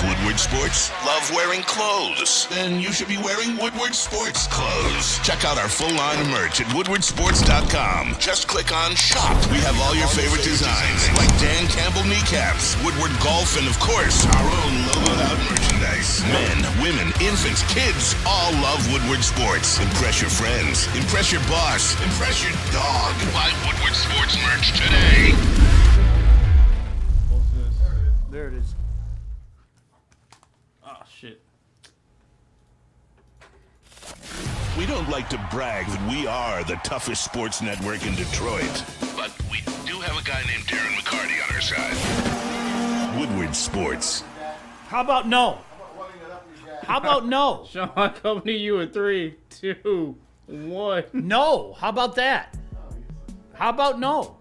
Woodward Sports? Love wearing clothes? Then you should be wearing Woodward Sports clothes. Check out our full line of merch at woodwardsports.com. Just click on Shop. We have all your favorite designs, like Dan Campbell kneecaps, Woodward Golf, and of course, our own logoed out merchandise. Men, women, infants, kids all love Woodward Sports. Impress your friends. Impress your boss. Impress your dog. Buy Woodward Sports merch today. There it is. Oh, shit. We don't like to brag that we are the toughest sports network in Detroit, but we do have a guy named Darren McCarty on our side. Woodward Sports. How about no? How about no? Sean, I'm coming to you in 3, 2, 1. No. How about that? How about no?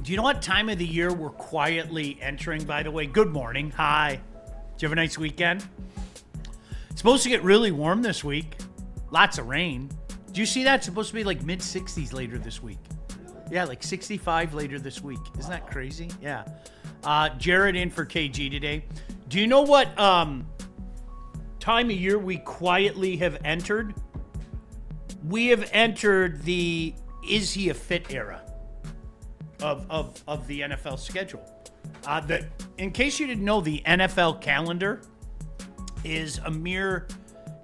Do you know what time of the year we're quietly entering, by the way? Good morning. Hi. Did you have a nice weekend? It's supposed to get really warm this week. Lots of rain. Do you see that? It's supposed to be like mid-60s later this week. Yeah, like 65 later this week. Isn't that crazy? Yeah. Jared in for KG today. Do you know what time of year we quietly have entered? We have entered the is he a fit era of the NFL schedule. In case you didn't know, the NFL calendar is a mere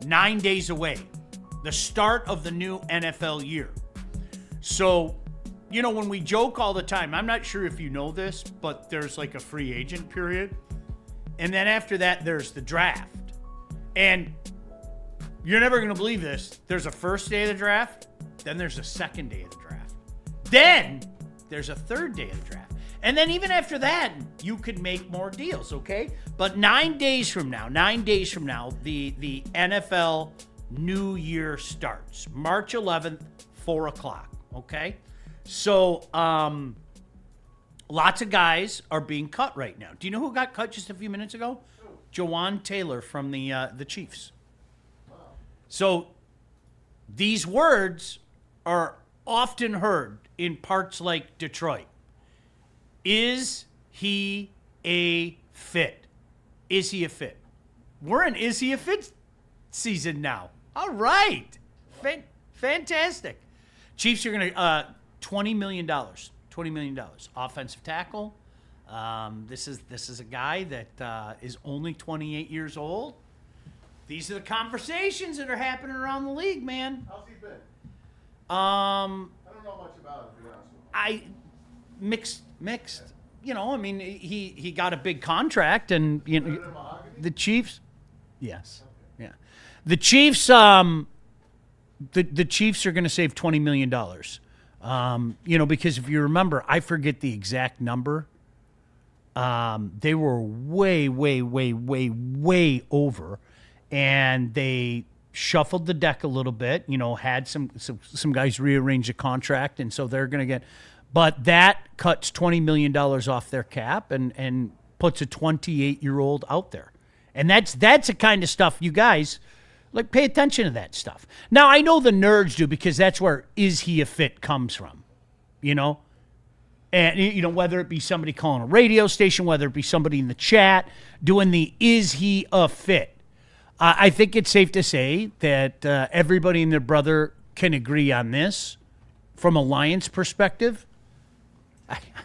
9 days away. The start of the new NFL year. So, you know, when we joke all the time, I'm not sure if you know this, but there's like a free agent period. And then after that, there's the draft. And you're never going to believe this. There's a first day of the draft. Then there's a second day of the draft. Then there's a third day of the draft. And then even after that, you could make more deals, okay? But 9 days from now, the NFL New Year starts. March 11th, 4 o'clock, okay? So, lots of guys are being cut right now. Do you know who got cut just a few minutes ago? Jawan Taylor from the Chiefs. So, these words are often heard in parts like Detroit. Is he a fit? Is he a fit? We're in Is he a fit season now. All right. Fantastic. Chiefs are going to $20 million. $20 million. Offensive tackle. This is a guy that is only 28 years old. These are the conversations that are happening around the league, man. How's he been? I don't know much about it, to be honest with you. Mixed. You know, I mean, he got a big contract, and you know, the Chiefs. Yes. Okay. Yeah. The Chiefs. The Chiefs are going to save $20 million. You know, because if you remember, I forget the exact number. They were way over, and they shuffled the deck a little bit. You know, had some guys rearrange the contract, and so they're going to get. But that cuts $20 million off their cap and puts a 28-year-old out there. And that's the kind of stuff you guys, like, pay attention to that stuff. Now, I know the nerds do because that's where is he a fit comes from, you know? And, you know, whether it be somebody calling a radio station, whether it be somebody in the chat doing the is he a fit. I think it's safe to say that everybody and their brother can agree on this from a Lions perspective.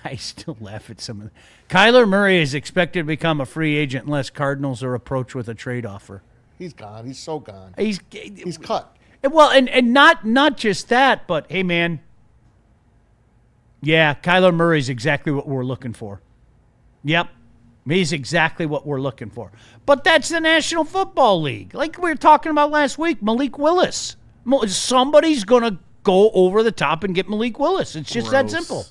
I still laugh at some of it. Kyler Murray is expected to become a free agent unless Cardinals are approached with a trade offer. He's gone. He's so gone. He's cut. Well, and not just that, but hey, man. Yeah, Kyler Murray is exactly what we're looking for. Yep. He's exactly what we're looking for. But that's the National Football League. Like we were talking about last week, Malik Willis. Somebody's going to go over the top and get Malik Willis. It's just that simple.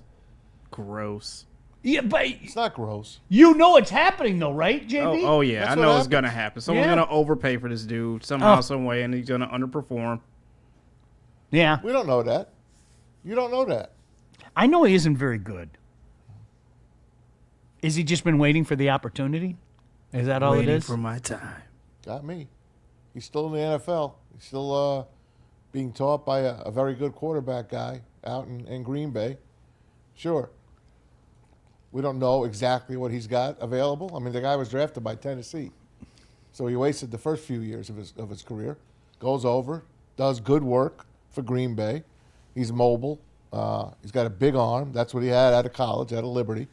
Gross. Yeah, but it's not gross. You know it's happening, though, right, JB? Oh yeah. That's I know it's going to happen. Someone's going to overpay for this dude somehow, some way, and he's going to underperform. Yeah. We don't know that. You don't know that. I know he isn't very good. Is he just been waiting for the opportunity? Is that all it is? Waiting for my time. Got me. He's still in the NFL. He's still being taught by a very good quarterback guy out in Green Bay. Sure. We don't know exactly what he's got available. I mean, the guy was drafted by Tennessee, so he wasted the first few years of his career. Goes over, does good work for Green Bay. He's mobile. He's got a big arm. That's what he had out of college, out of Liberty.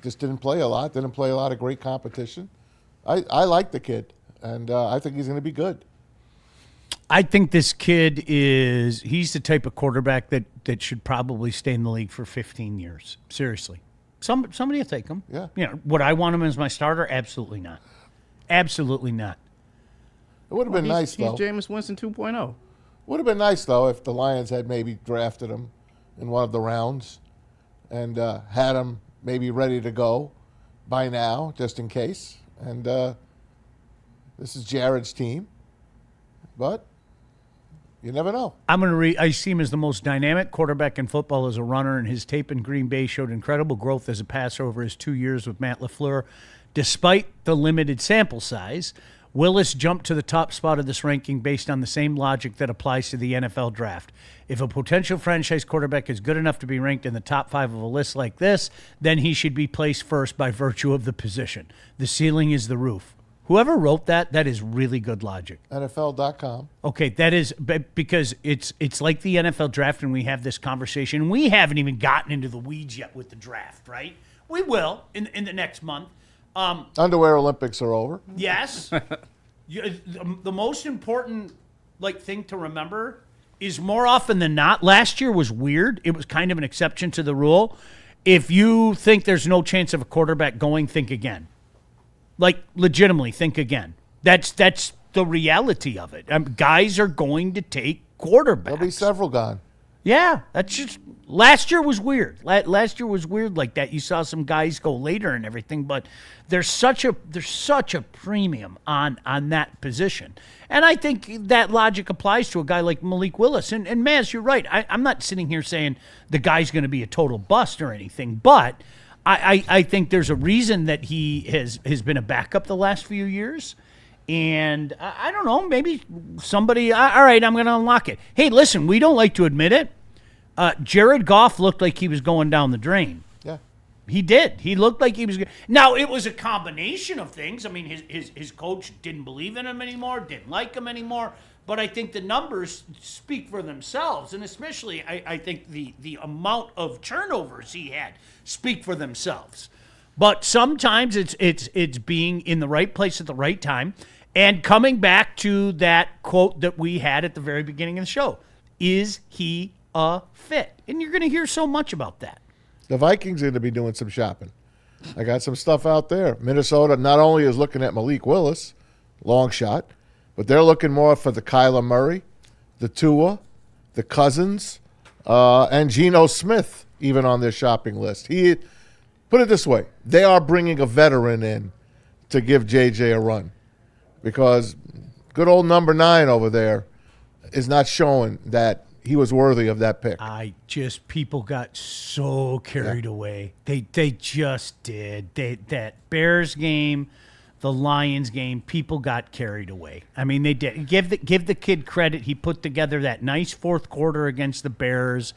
Just didn't play a lot. Didn't play a lot of great competition. I like the kid, and I think he's going to be good. I think this kid he's the type of quarterback that should probably stay in the league for 15 years. Seriously. Somebody will take him. Yeah. You know, would I want him as my starter? Absolutely not. Absolutely not. It would have been nice, though. He's Jameis Winston 2.0. Would have been nice, though, if the Lions had maybe drafted him in one of the rounds and had him maybe ready to go by now, just in case. And this is Jared's team. But you never know. I see him as the most dynamic quarterback in football as a runner, and his tape in Green Bay showed incredible growth as a passer over his 2 years with Matt LaFleur. Despite the limited sample size, Willis jumped to the top spot of this ranking based on the same logic that applies to the NFL draft. If a potential franchise quarterback is good enough to be ranked in the top 5 of a list like this, then he should be placed first by virtue of the position. The ceiling is the roof. Whoever wrote that is really good logic. NFL.com. Okay, that is because it's like the NFL draft, and we have this conversation. We haven't even gotten into the weeds yet with the draft, right? We will in the next month. Underwear Olympics are over. Yes. The most important thing to remember is more often than not, last year was weird. It was kind of an exception to the rule. If you think there's no chance of a quarterback going, think again. Legitimately, think again. That's the reality of it. Guys are going to take quarterbacks. There'll be several gone. Yeah, that's just last year was weird. Last year was weird like that. You saw some guys go later and everything, but there's such a premium on that position. And I think that logic applies to a guy like Malik Willis. And Maz, you're right. I'm not sitting here saying the guy's going to be a total bust or anything, but I think there's a reason that he has been a backup the last few years. And I don't know, maybe somebody, all right, I'm going to unlock it. Hey, listen, we don't like to admit it. Jared Goff looked like he was going down the drain. Yeah. He did. He looked like he was good. Now, it was a combination of things. I mean, his coach didn't believe in him anymore, didn't like him anymore. But I think the numbers speak for themselves, and especially I think the amount of turnovers he had speak for themselves. But sometimes it's being in the right place at the right time and coming back to that quote that we had at the very beginning of the show. Is he a fit? And you're going to hear so much about that. The Vikings are going to be doing some shopping. I got some stuff out there. Minnesota not only is looking at Malik Willis, long shot, but they're looking more for the Kyler Murray, the Tua, the Cousins, and Geno Smith even on their shopping list. Put it this way, they are bringing a veteran in to give JJ a run because good old number 9 over there is not showing that he was worthy of that pick. People got so carried away. They just did. That Bears game, the Lions game, people got carried away. I mean, they did. Give the kid credit. He put together that nice fourth quarter against the Bears.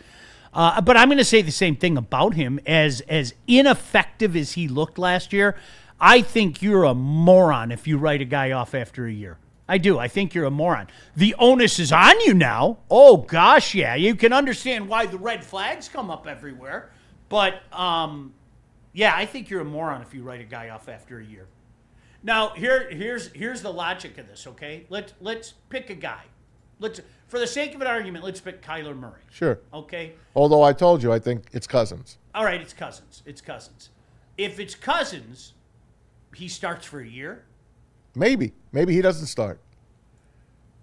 But I'm going to say the same thing about him. As ineffective as he looked last year, I think you're a moron if you write a guy off after a year. I do. I think you're a moron. The onus is on you now. Oh, gosh, yeah. You can understand why the red flags come up everywhere. But, yeah, I think you're a moron if you write a guy off after a year. Now, here's the logic of this, okay? Let's pick a guy. For the sake of an argument, let's pick Kyler Murray. Sure. Okay? Although I told you, I think it's Cousins. All right, it's Cousins. If it's Cousins, he starts for a year. Maybe he doesn't start.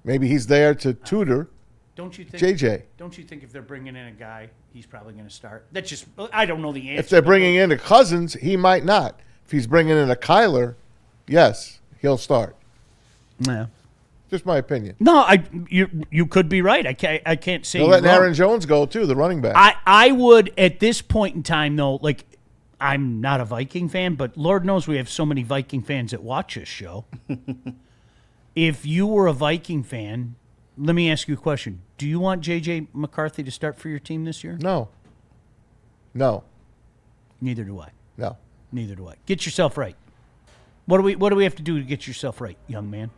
Maybe he's there to tutor Don't you think, JJ. Don't you think if they're bringing in a guy, he's probably going to start? That's just, I don't know the answer. If they're bringing in a Cousins, he might not. If he's bringing in a Kyler, yes, he'll start. Yeah. Just my opinion. No, you could be right. I can't say They're you're letting wrong. Aaron Jones go too, the running back. I would at this point in time though, like I'm not a Viking fan, but Lord knows we have so many Viking fans that watch this show. If you were a Viking fan, let me ask you a question. Do you want J.J. McCarthy to start for your team this year? No. Neither do I. No. Neither do I. Get yourself right. What do we have to do to get yourself right, young man?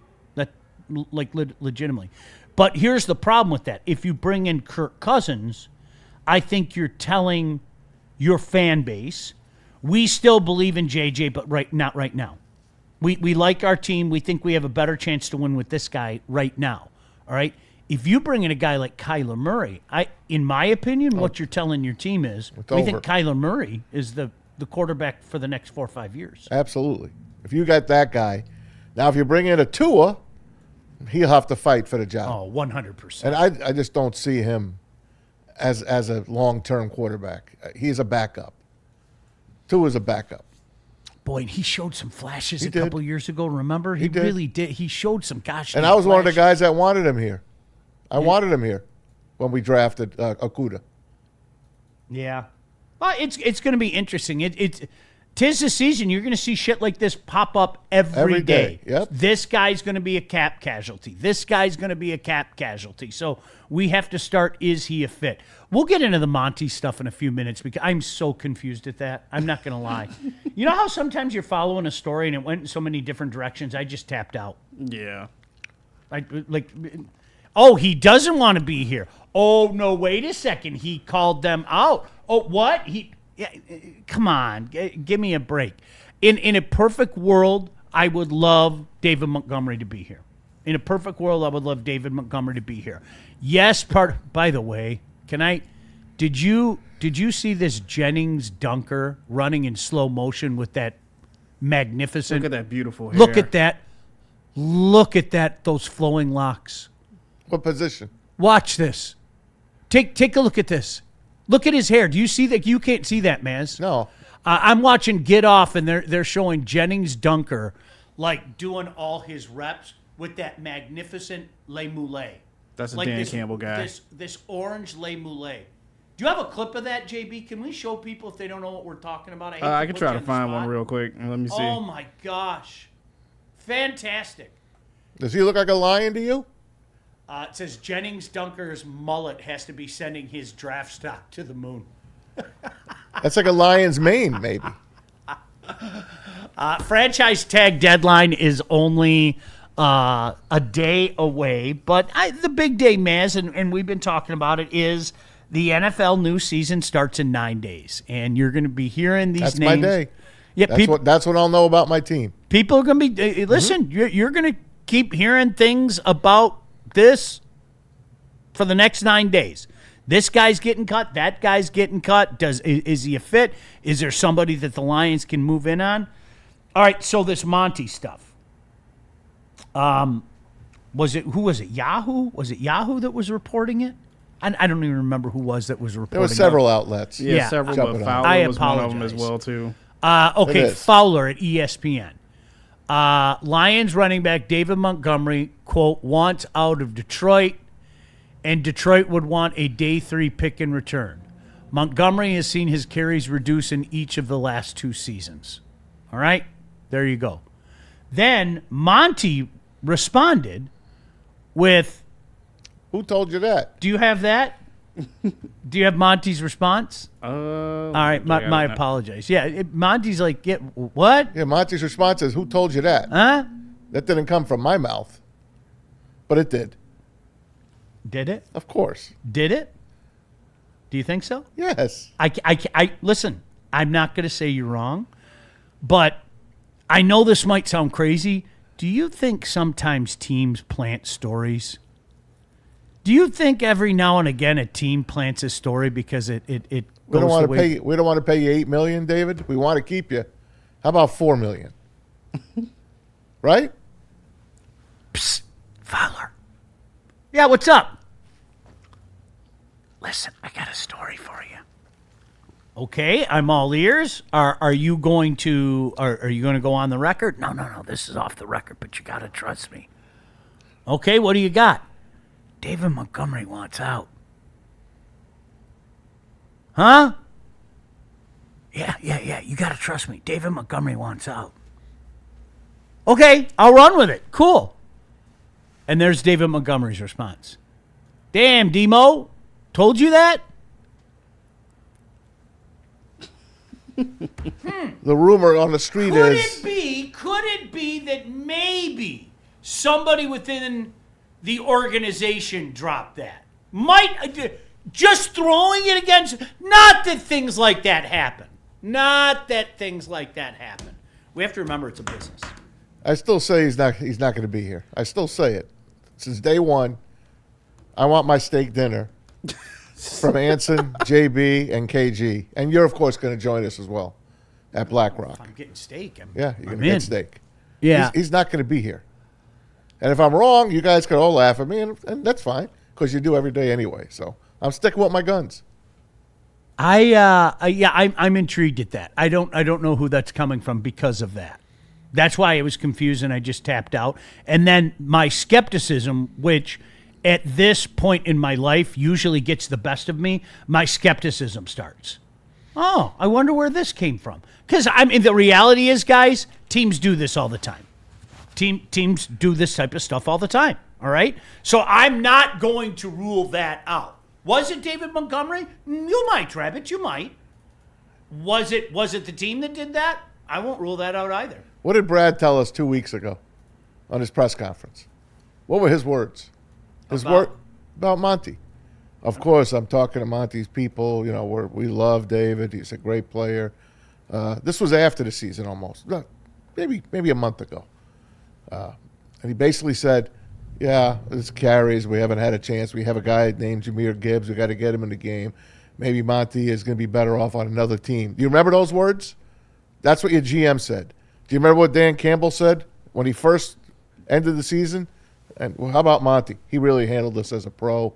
Legitimately. But here's the problem with that. If you bring in Kirk Cousins, I think you're telling your fan base, we still believe in JJ, but not right now. We like our team. We think we have a better chance to win with this guy right now. All right? If you bring in a guy like Kyler Murray, in my opinion, what you're telling your team is we think Kyler Murray is the quarterback for the next 4 or 5 years. Absolutely. If you got that guy. Now, if you bring in a Tua, he'll have to fight for the job. Oh, 100%. And I just don't see him as a long-term quarterback. He's a backup. Tua's a backup. Boy, and he showed some flashes couple years ago, remember? He really did. He showed some gosh. And I was one of the guys that wanted him here. I wanted him here when we drafted Okuda. Yeah. Well, it's going to be interesting. Tis the season. You're going to see shit like this pop up every day. Yep. This guy's going to be a cap casualty. This guy's going to be a cap casualty. So we have to start, is he a fit? We'll get into the Monty stuff in a few minutes because I'm so confused at that. I'm not going to lie. You know how sometimes you're following a story and it went in so many different directions? I just tapped out. Yeah. Oh, he doesn't want to be here. Oh, no, wait a second. He called them out. Oh, what? Come on. Give me a break. In a perfect world, I would love David Montgomery to be here. In a perfect world, I would love David Montgomery to be here. Yes, by the way, did you see this Jennings dunker running in slow motion with that magnificent? Look at that beautiful hair. Look at that, those flowing locks. What position? Watch this. Take a look at this. Look at his hair. Do you see that? You can't see that, Maz. No. I'm watching Get Off, and they're showing Jennings dunker like doing all his reps with that magnificent Le Moulet. That's a Dan Campbell guy. This orange Le Moulet. Do you have a clip of that, JB? Can we show people if they don't know what we're talking about? I can try to find one real quick. Let me see. Oh, my gosh. Fantastic. Does he look like a lion to you? It says Jennings Dunker's mullet has to be sending his draft stock to the moon. That's like a lion's mane, maybe. Franchise tag deadline is only a day away, but the big day, Maz, and we've been talking about it, is the NFL new season starts in 9 days, and you're going to be hearing these That's names. my day. Yeah, that's what I'll know about my team. People are going to be listen. You're going to keep hearing things about this for the next 9 days. This guy's getting cut. That guy's getting cut. Is he a fit? Is there somebody that the Lions can move in on? All right, so this Monty stuff. Who was it? Yahoo? Was it Yahoo that was reporting it? I don't even remember who was that was reporting it. There were several outlets. Yeah, several, Jumping but on. Fowler was one of them as well, too. Okay, Fowler at ESPN. Lions running back David Montgomery, quote, wants out of Detroit, and Detroit would want a day 3 pick in return. Montgomery has seen his carries reduce in each of the last 2 seasons. All right? There you go. Then Monty responded with... Who told you that? Do you have that? Do you have Monty's response? All right, my apologies. Yeah, Monty's like, what? Yeah, Monty's response is, who told you that? Huh? That didn't come from my mouth. But it did. Did it? Of course. Did it? Do you think so? Yes. I listen, I'm not going to say you're wrong, but I know this might sound crazy. Do you think sometimes teams plant stories? Do you think every now and again a team plants a story because it goes We don't want the to way... pay. We don't want to pay you $8 million, David. We want to keep you. How about $4 million? Right? Psst, Fowler. Yeah, what's up? Listen, I got a story for you. Okay, I'm all ears. Are you going to go on the record? No. This is off the record, but you got to trust me. Okay, what do you got? David Montgomery wants out. Huh? Yeah. You got to trust me. David Montgomery wants out. Okay, I'll run with it. Cool. And there's David Montgomery's response. Damn, Demo. Told you that? The rumor on the street Could is it be that maybe somebody within the organization dropped that? Just throwing it against. Not that things like that happen. We have to remember it's a business. I still say he's not going to be here. I still say it. Since day one, I want my steak dinner from Anson, JB, and KG. And you're, of course, going to join us as well at Black Rock. If I'm getting steak. You're going to get steak. Yeah. He's not going to be here. And if I'm wrong, you guys can all laugh at me, and that's fine, because you do every day anyway. So I'm sticking with my guns. I'm intrigued at that. I don't know who that's coming from because of that. That's why it was confusing. I just tapped out. And then my skepticism, which at this point in my life usually gets the best of me, my skepticism starts. Oh, I wonder where this came from. Because the reality is, guys, teams do this all the time. Teams do this type of stuff all the time. All right? So I'm not going to rule that out. Was it David Montgomery? You might, Travis. You might. Was it the team that did that? I won't rule that out either. What did Brad tell us 2 weeks ago on his press conference? What were his words? About Monty. Of course, I'm talking to Monty's people. You know, we love David. He's a great player. This was after the season almost, maybe a month ago. And he basically said, yeah, it's carries. We haven't had a chance. We have a guy named Jahmyr Gibbs. We got to get him in the game. Maybe Monty is going to be better off on another team. Do you remember those words? That's what your GM said. Do you remember what Dan Campbell said when he first ended the season? And how about Monty? He really handled this as a pro.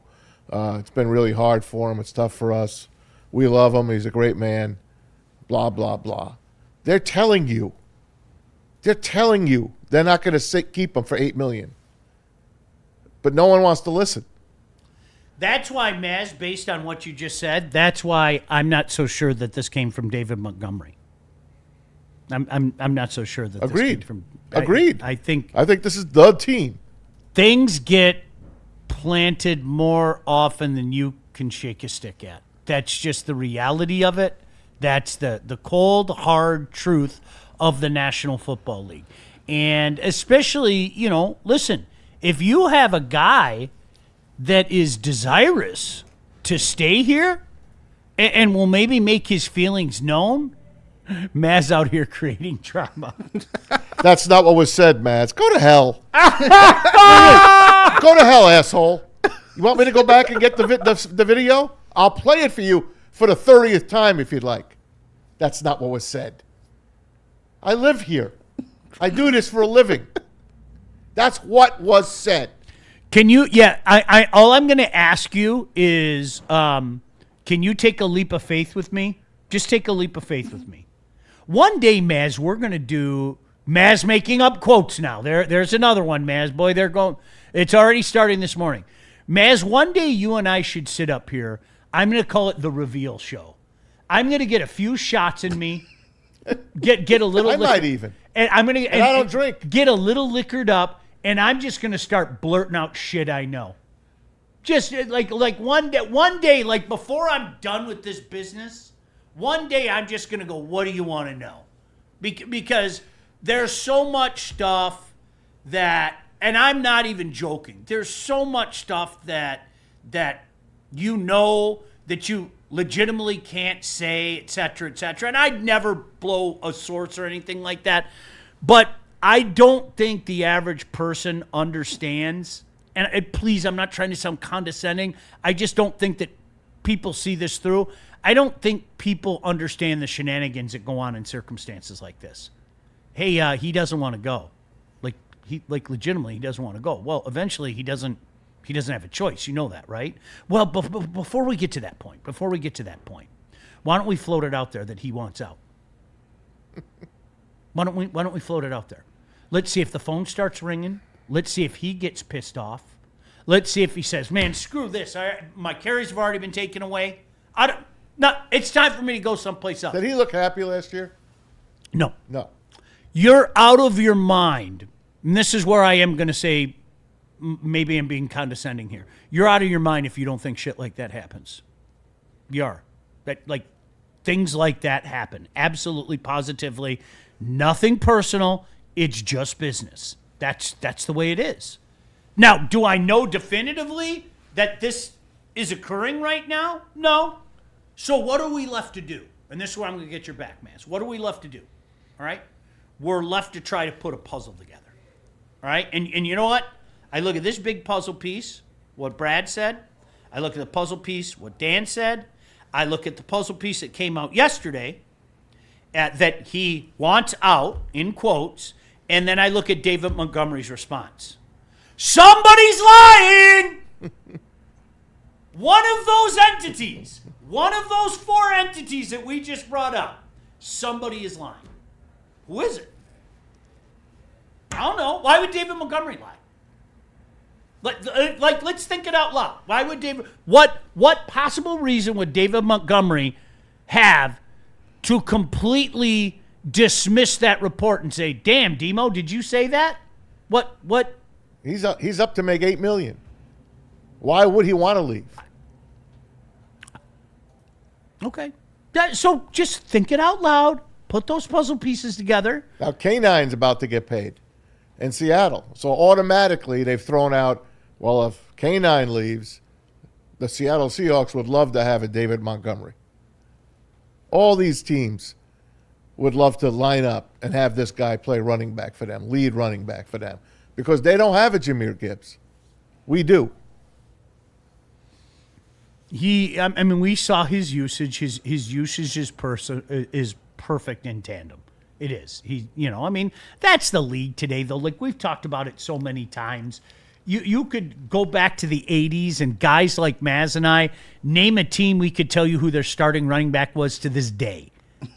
It's been really hard for him. It's tough for us. We love him. He's a great man. Blah, blah, blah. They're telling you they're not going to keep him for $8 million. But no one wants to listen. That's why, Maz, based on what you just said, that's why I'm not so sure that this came from David Montgomery. I'm not so sure that this came from. Agreed. I think this is the team. Things get planted more often than you can shake a stick at. That's just the reality of it. That's the cold, hard truth of the National Football League. And especially, listen, if you have a guy that is desirous to stay here and will maybe make his feelings known, Maz out here creating drama. That's not what was said, Maz. Go to hell. Go to hell, asshole. You want me to go back and get the video? I'll play it for you for the 30th time if you'd like. That's not what was said. I live here. I do this for a living. That's what was said. Can you? Yeah. I all I'm going to ask you is, can you take a leap of faith with me? Just take a leap of faith with me. One day, Maz, we're going to do Maz making up quotes now. There's another one, Maz. Boy, they're going. It's already starting this morning. Maz, one day you and I should sit up here. I'm going to call it the reveal show. I'm going to get a few shots in me. Get a little. I might even. And I'm going to. And I don't drink. Get a little liquored up, and I'm just going to start blurting out shit I know. Just like one day, like before I'm done with this business. One day I'm just going to go, what do you want to know? Because there's so much stuff that, and I'm not even joking, there's so much stuff that that you legitimately can't say, et cetera, and I'd never blow a source or anything like that. But I don't think the average person understands, and please, I'm not trying to sound condescending. I just don't think that people see this through. I don't think people understand the shenanigans that go on in circumstances like this. Hey, he doesn't want to go. Legitimately, he doesn't want to go. Well, eventually he doesn't have a choice. You know that, right? Well, before we get to that point, why don't we float it out there that he wants out? Why don't we float it out there? Let's see if the phone starts ringing. Let's see if he gets pissed off. Let's see if he says, "Man, screw this. My carries have already been taken away. It's time for me to go someplace else." Did he look happy last year? No. You're out of your mind. And this is where I am going to say, maybe I'm being condescending here. You're out of your mind if you don't think shit like that happens. You are. things like that happen. Absolutely, positively. Nothing personal. It's just business. That's the way it is. Now, do I know definitively that this is occurring right now? No. So what are we left to do? And this is where I'm going to get your back, Maz. What are we left to do? All right? We're left to try to put a puzzle together. All right? And you know what? I look at this big puzzle piece, what Brad said. I look at the puzzle piece, what Dan said. I look at the puzzle piece that came out yesterday that he wants out, in quotes. And then I look at David Montgomery's response. Somebody's lying! One of those entities, one of those 4 entities that we just brought up, somebody is lying. Who is it? I don't know. Why would David Montgomery lie? Like, let's think it out loud. Why would David? What possible reason would David Montgomery have to completely dismiss that report and say, "Damn, Demo, did you say that?" What? He's up to make $8 million. Why would he want to leave? Okay. So just think it out loud. Put those puzzle pieces together. Now, K9's about to get paid in Seattle. So automatically they've thrown out, well, if K9 leaves, the Seattle Seahawks would love to have a David Montgomery. All these teams would love to line up and have this guy play running back for them, lead running back for them, because they don't have a Jahmyr Gibbs. We do. I mean, we saw his usage. His usage is perfect in tandem. It is. I mean, that's the league today, though. Like, we've talked about it so many times. You could go back to the 80s, and guys like Maz and I, name a team, we could tell you who their starting running back was to this day.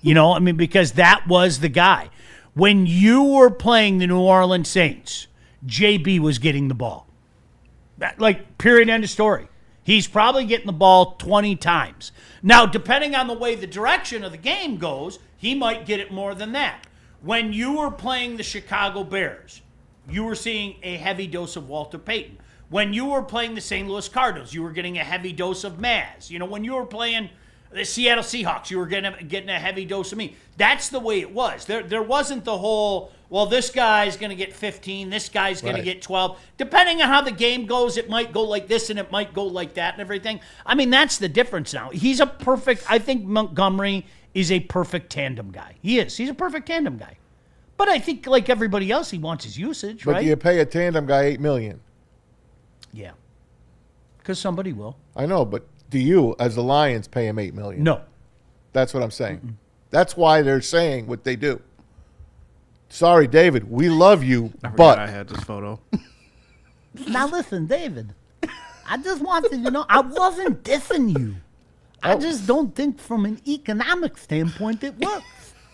I mean, because that was the guy. When you were playing the New Orleans Saints, JB was getting the ball. Like, period, end of story. He's probably getting the ball 20 times. Now, depending on the way the direction of the game goes, he might get it more than that. When you were playing the Chicago Bears, you were seeing a heavy dose of Walter Payton. When you were playing the St. Louis Cardinals, you were getting a heavy dose of Maz. When you were playing the Seattle Seahawks, you were getting a heavy dose of me. That's the way it was. There wasn't the whole, well, this guy's going to get 15, this guy's going to get 12. Depending on how the game goes, it might go like this and it might go like that and everything. I mean, that's the difference now. I think Montgomery is a perfect tandem guy. He is. He's a perfect tandem guy. But I think, like everybody else, he wants his usage, right? But you pay a tandem guy $8 million. Yeah. Because somebody will. I know, but do you, as the Lions, pay him $8 million? No. That's what I'm saying. Mm-mm. That's why they're saying what they do. Sorry, David, we love you, but I had this photo. Now listen, David, I just wanted you to know I wasn't dissing you. I just don't think from an economic standpoint it works.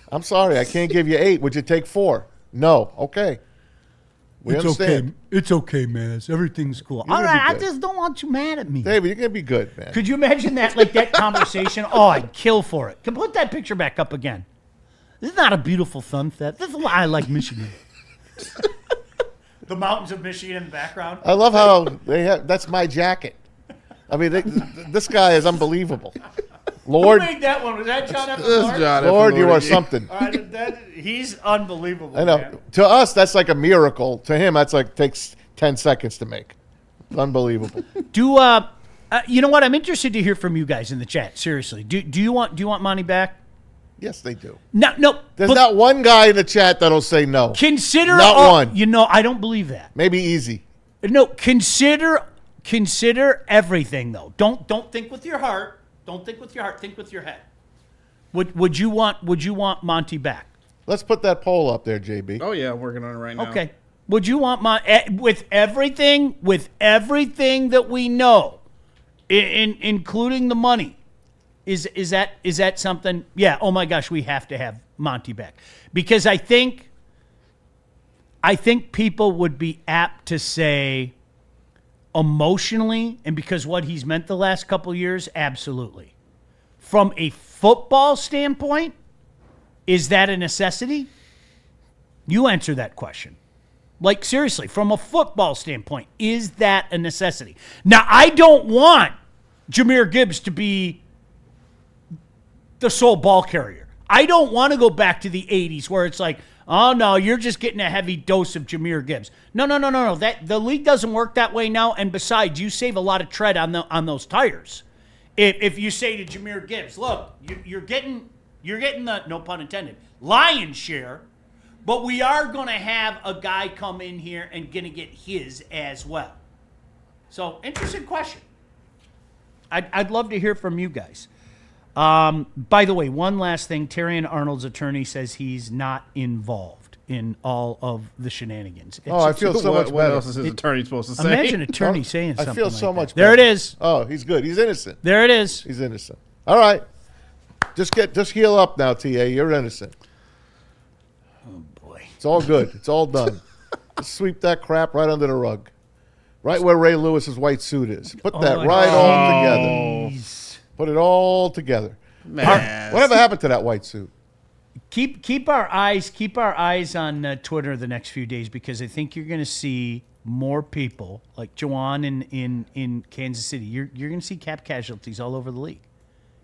I'm sorry, I can't give you 8. Would you take 4? No. Okay. We understand. Okay. It's okay, Maz. Everything's cool. All right, I just don't want you mad at me. David, you're going to be good, man. Could you imagine that, like that conversation? Oh, I'd kill for it. Can put that picture back up again. This is not a beautiful sunset. This is why I like Michigan. The mountains of Michigan in the background. I love how that's my jacket. I mean, this guy is unbelievable. Lord, who made that one? Was that John F. Lord, you are something. He's unbelievable. I know. Man. To us, that's like a miracle. To him, that's like takes 10 seconds to make. Unbelievable. You know what? I'm interested to hear from you guys in the chat. Seriously, do you want Monty back? Yes, they do. No. There's not one guy in the chat that'll say no. Consider not one. I don't believe that. Maybe easy. No, consider everything though. Don't think with your heart. Don't think with your heart. Think with your head. Would you want Monty back? Let's put that poll up there, JB. Oh yeah, I'm working on it right now. Okay. Would you want with everything that we know, including the money? Is that something? Yeah. Oh my gosh, we have to have Monty back because I think people would be apt to say emotionally and because what he's meant the last couple of years, absolutely. From a football standpoint, is that a necessity? You answer that question. Like seriously, from a football standpoint, is that a necessity? Now, I don't want Jahmyr Gibbs to be the sole ball carrier. I don't want to go back to the 80s where it's like, oh, no, you're just getting a heavy dose of Jahmyr Gibbs. No. The league doesn't work that way now, and besides, you save a lot of tread on those tires. If you say to Jahmyr Gibbs, look, you're getting the, no pun intended, lion's share, but we are going to have a guy come in here and going to get his as well. So, interesting question. I'd love to hear from you guys. By the way, one last thing. Terrion Arnold's attorney says he's not involved in all of the shenanigans. I feel so much What better. else is his attorney supposed to say? Imagine an attorney saying something I feel like so that. much There better. it is. Oh, he's good. He's innocent. There it is. He's innocent. All right. Just heal up now, TA. You're innocent. Oh, boy. It's all good. It's all done. Just sweep that crap right under the rug. Right where Ray Lewis's white suit is. Put that right all together. Put it all together. Man. Whatever happened to that white suit? Keep our eyes on Twitter the next few days, because I think you're going to see more people like Juwan in Kansas City. You're going to see cap casualties all over the league.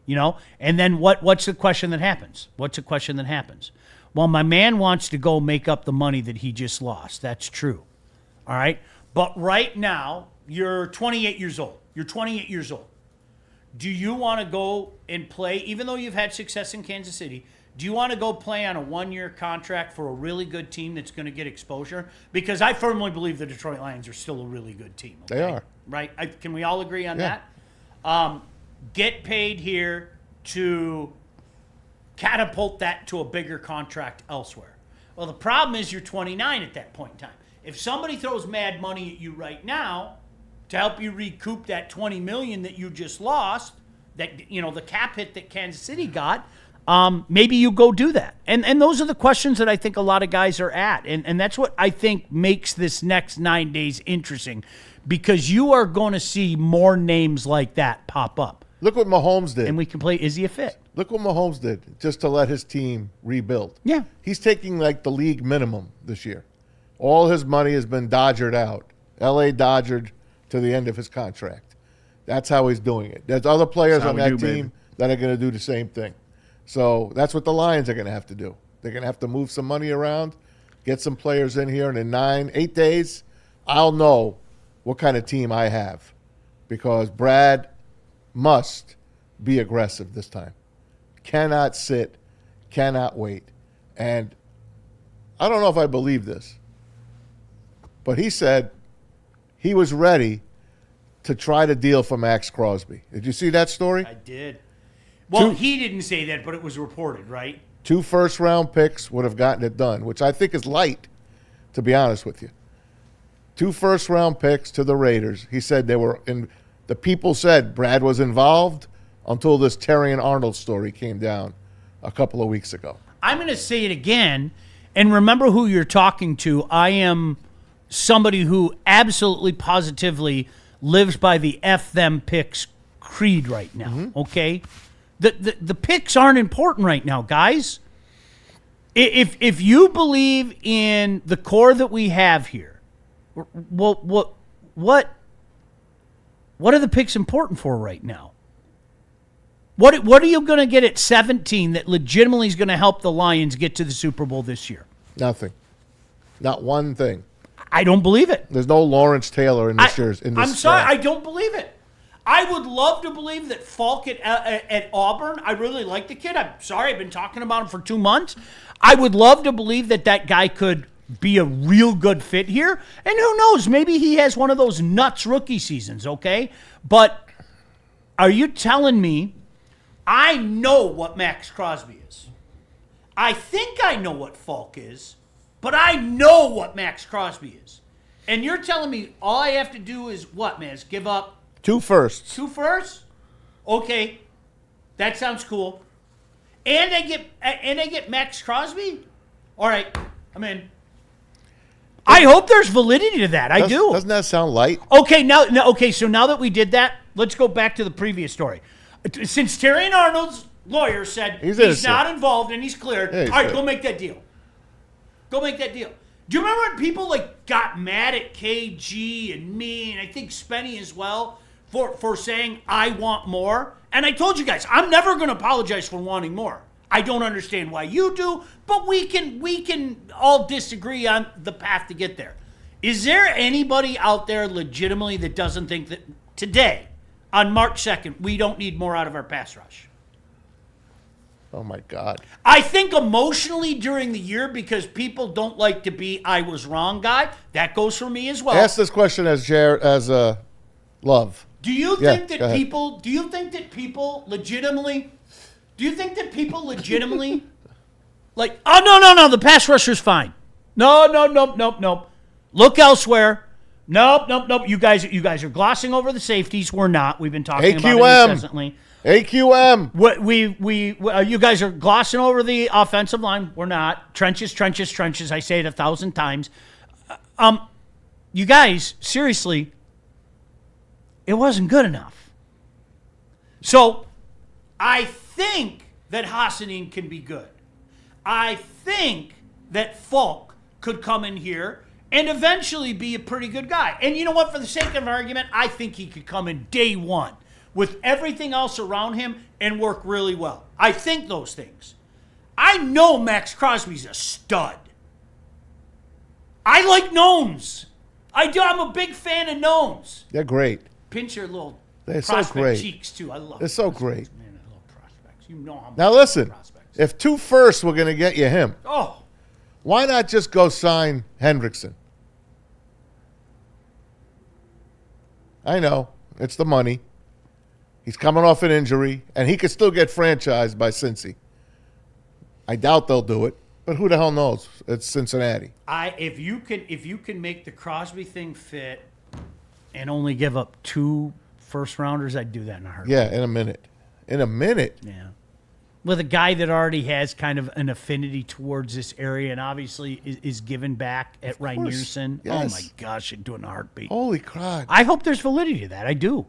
You know? And then what's the question that happens? Well, my man wants to go make up the money that he just lost. That's true. All right? But right now, you're 28 years old. Do you want to go and play, even though you've had success in Kansas City, do you want to go play on a one-year contract for a really good team that's going to get exposure? Because I firmly believe the Detroit Lions are still a really good team. Okay? They are. Right? Can we all agree on Yeah. that? Get paid here to catapult that to a bigger contract elsewhere. Well, the problem is you're 29 at that point in time. If somebody throws mad money at you right now to help you recoup that $20 million that you just lost, that the cap hit that Kansas City got, maybe you go do that. And those are the questions that I think a lot of guys are at. And that's what I think makes this next 9 days interesting, because you are going to see more names like that pop up. Look what Mahomes did. And we can play, is he a fit? Look what Mahomes did just to let his team rebuild. Yeah. He's taking like the league minimum this year. All his money has been dodgered out. L.A. dodgered to the end of his contract. That's how he's doing it. There's other players That's how on we that do, team baby. that are going to do the same thing. So that's what the Lions are going to have to do. They're going to have to move some money around, get some players in here, and in 8 days, I'll know what kind of team I have, because Brad must be aggressive this time. Cannot sit, cannot wait. And I don't know if I believe this, but he said he was ready to try to deal for Max Crosby. Did you see that story? I did. Well, he didn't say that, but it was reported, right? 2 first-round picks would have gotten it done, which I think is light, to be honest with you. 2 first-round picks to the Raiders. He said they were in. The people said Brad was involved until this Terrion Arnold story came down a couple of weeks ago. I'm going to say it again, and remember who you're talking to. I am somebody who absolutely positively lives by the F them picks creed right now, okay? The picks aren't important right now, guys. If you believe in the core that we have here, what are the picks important for right now? What are you going to get at 17 that legitimately is going to help the Lions get to the Super Bowl this year? Nothing. Not one thing. I don't believe it. There's no Lawrence Taylor in this year's. I'm sorry, I don't believe it. I would love to believe that Falk at Auburn, I really like the kid. I'm sorry, I've been talking about him for 2 months. I would love to believe that guy could be a real good fit here. And who knows, maybe he has one of those nuts rookie seasons, okay? But are you telling me I know what Max Crosby is? I think I know what Falk is, but I know what Max Crosby is. And you're telling me all I have to do is what, man? Is give up 2 firsts. 2 firsts? Okay, that sounds cool. And I get Max Crosby? All right, I'm in. I hope there's validity to that. I do. Doesn't that sound light? Okay, so now that we did that, let's go back to the previous story. Since Terrion Arnold's lawyer said he's not involved and he's cleared, Yeah, he's all right, cleared. go make that deal. Go make that deal. Do you remember when people got mad at KG and me, and I think Spenny as well, for saying I want more. And I told you guys, I'm never going to apologize for wanting more. I don't understand why you do, but we can all disagree on the path to get there. Is there anybody out there legitimately that doesn't think that today, on March 2nd, we don't need more out of our pass rush? Oh, my God. I think emotionally during the year, because people don't like to be I was wrong guy, that goes for me as well. Ask this question as Love. Do you Yeah, think go that ahead. people legitimately like, oh no, the pass rusher's fine. Nope. Look elsewhere. Nope. You guys are glossing over the safeties. We're not. We've been talking about it AQM. incessantly. AQM. What you guys are glossing over the offensive line. We're not. Trenches. I say it 1,000 times. You guys, seriously, it wasn't good enough. So, I think that Hassanin can be good. I think that Falk could come in here and eventually be a pretty good guy. And you know what? For the sake of argument, I think he could come in day one with everything else around him and work really well. I think those things. I know Max Crosby's a stud. I like gnomes. I do. I'm a big fan of gnomes. They're great. Pinch your little They're so prospect great. cheeks, too. I love They're so great. Man, I love prospects. You know how much Now I love listen, prospects. if 2 firsts were going to get you him, Oh, why not just go sign Hendrickson? I know, it's the money. He's coming off an injury, and he could still get franchised by Cincy. I doubt they'll do it, but who the hell knows? It's Cincinnati. if you can make the Crosby thing fit and only give up 2 first rounders, I'd do that in a heartbeat. Yeah, in a minute. Yeah. With a guy that already has kind of an affinity towards this area and obviously is given back at Reinierson. Yes. Oh, my gosh, I'd do it in a heartbeat. Holy crap. I hope there's validity to that. I do.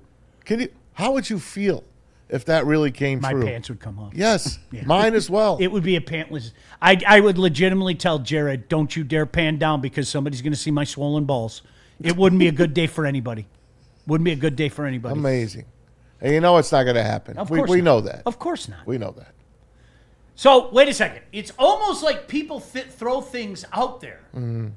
How would you feel if that really came My true? pants would come off. Yes, mine as well. It would be a pantless. I would legitimately tell Jared, don't you dare pan down because somebody's going to see my swollen balls. It wouldn't be a good day for anybody. Wouldn't be a good day for anybody. Amazing. And you know it's not going to happen. Of course we not. know that. Of course not. We know that. So, wait a second. It's almost like people throw things out there.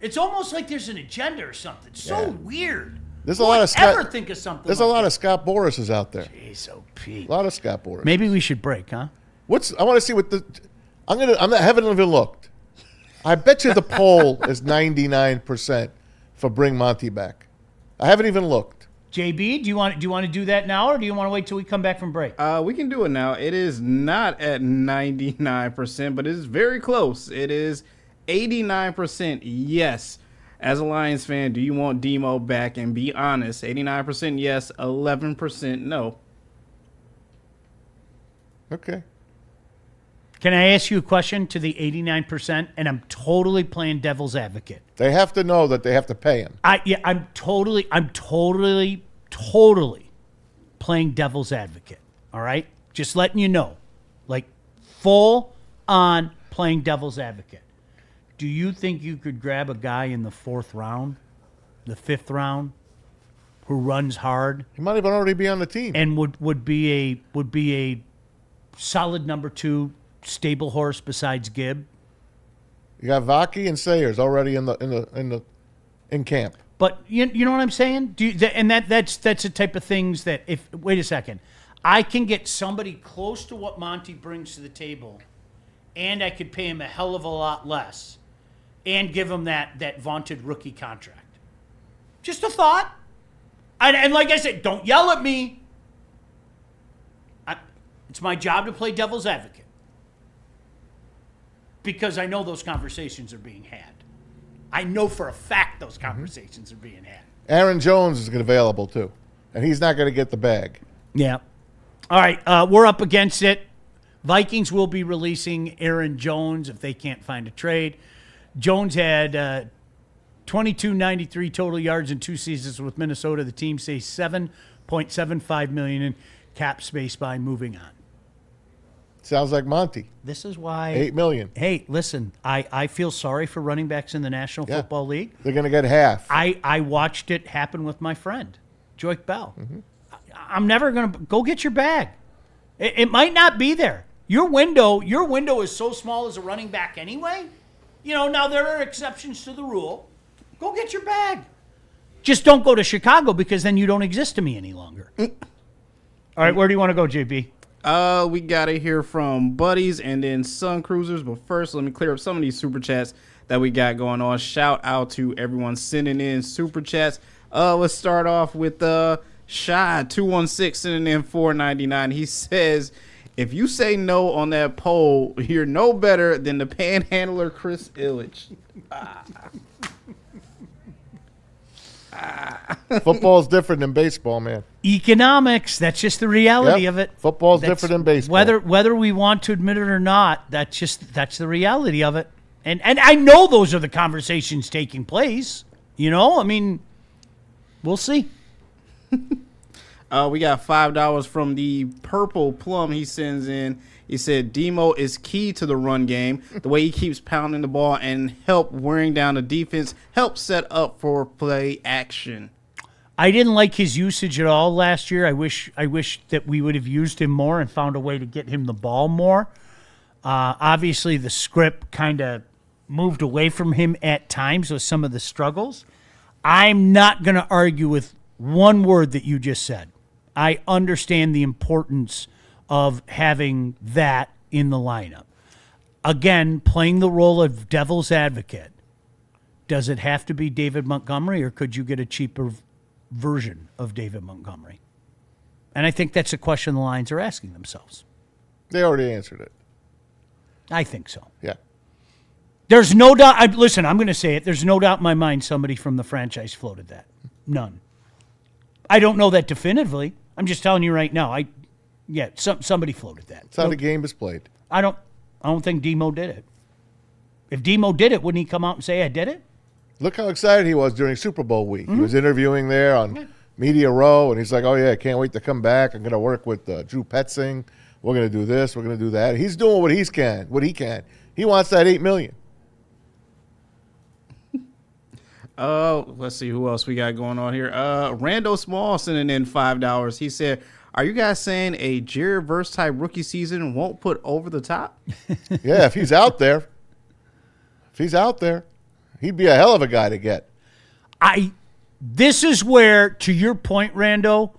It's almost like there's an agenda or something. So weird. There's Who a lot would of Scott. ever think of something There's like a lot that? of Scott Boruses out there. Jeez, oh, Pete. A lot of Scott Boris. Maybe we should break, huh? I want to see what I haven't even looked. I bet you the poll is 99% for bring Monty back. I haven't even looked. JB, do you want to do that now, or do you want to wait till we come back from break? We can do it now. It is not at 99%, but it is very close. It is 89% yes. As a Lions fan, do you want Demo back? And be honest, 89% yes, 11% no. Okay. Can I ask you a question to the 89%? And I'm totally playing devil's advocate. They have to know that they have to pay him. I'm totally playing devil's advocate. All right? Just letting you know. Like, full on playing devil's advocate. Do you think you could grab a guy in the 4th round, the 5th round, who runs hard He might even already be on the team. and would be a solid number 2 stable horse besides Gibb? You got Vaki and Sayers already in camp. But you know what I'm saying? That's the type of things that if wait a second, I can get somebody close to what Monty brings to the table, and I could pay him a hell of a lot less, and give him that vaunted rookie contract. Just a thought. And like I said, don't yell at me. It's my job to play devil's advocate because I know those conversations are being had. I know for a fact those conversations are being had. Aaron Jones is available too, and he's not going to get the bag. Yeah. All right, we're up against it. Vikings will be releasing Aaron Jones if they can't find a trade. Jones had 2293 total yards in 2 seasons with Minnesota. The team saves $7.75 million in cap space by moving on. Sounds like Monty. This is why $8 million. Hey, listen, I feel sorry for running backs in the National Football League. They're going to get half. I watched it happen with my friend, Joik Bell. I'm never going to go get your bag. It might not be there. Your window is so small as a running back anyway. Now there are exceptions to the rule. Go get your bag. Just don't go to Chicago because then you don't exist to me any longer. All right, where do you want to go, JB? We got to hear from Buddies and then Sun Cruisers. But first, let me clear up some of these super chats that we got going on. Shout out to everyone sending in super chats. Let's start off with Shy 216 sending in $4.99. He says, if you say no on that poll, you're no better than the panhandler Chris Illich. Football's different than baseball, man. Economics, that's just the reality of it. Football's different than baseball. Whether we want to admit it or not, that's the reality of it. And I know those are the conversations taking place. I mean, we'll see. We got $5 from the Purple Plum he sends in. He said, Demo is key to the run game. The way he keeps pounding the ball and help wearing down the defense, help set up for play action. I didn't like his usage at all last year. I wish that we would have used him more and found a way to get him the ball more. Obviously, the script kind of moved away from him at times with some of the struggles. I'm not going to argue with one word that you just said. I understand the importance of having that in the lineup. Again, playing the role of devil's advocate. Does it have to be David Montgomery, or could you get a cheaper version of David Montgomery? And I think that's a question the Lions are asking themselves. They already answered it. I think so. Yeah. There's no doubt. Listen, I'm going to say it. There's no doubt in my mind somebody from the franchise floated that. None. I don't know that definitively. I'm just telling you right now. Somebody floated that. That's how the game is played. I don't think Demo did it. If Demo did it, wouldn't he come out and say, I did it? Look how excited he was during Super Bowl week. He was interviewing there on Media Row, and he's like, oh, yeah, I can't wait to come back. I'm going to work with Drew Petzing. We're going to do this. We're going to do that. He's doing what he can. He wants that $8 million. Let's see who else we got going on here. Randall Small sending in $5. He said, are you guys saying a Jared Verse type rookie season won't put over the top? Yeah, if he's out there. He'd be a hell of a guy to get. This is where, to your point, Rando,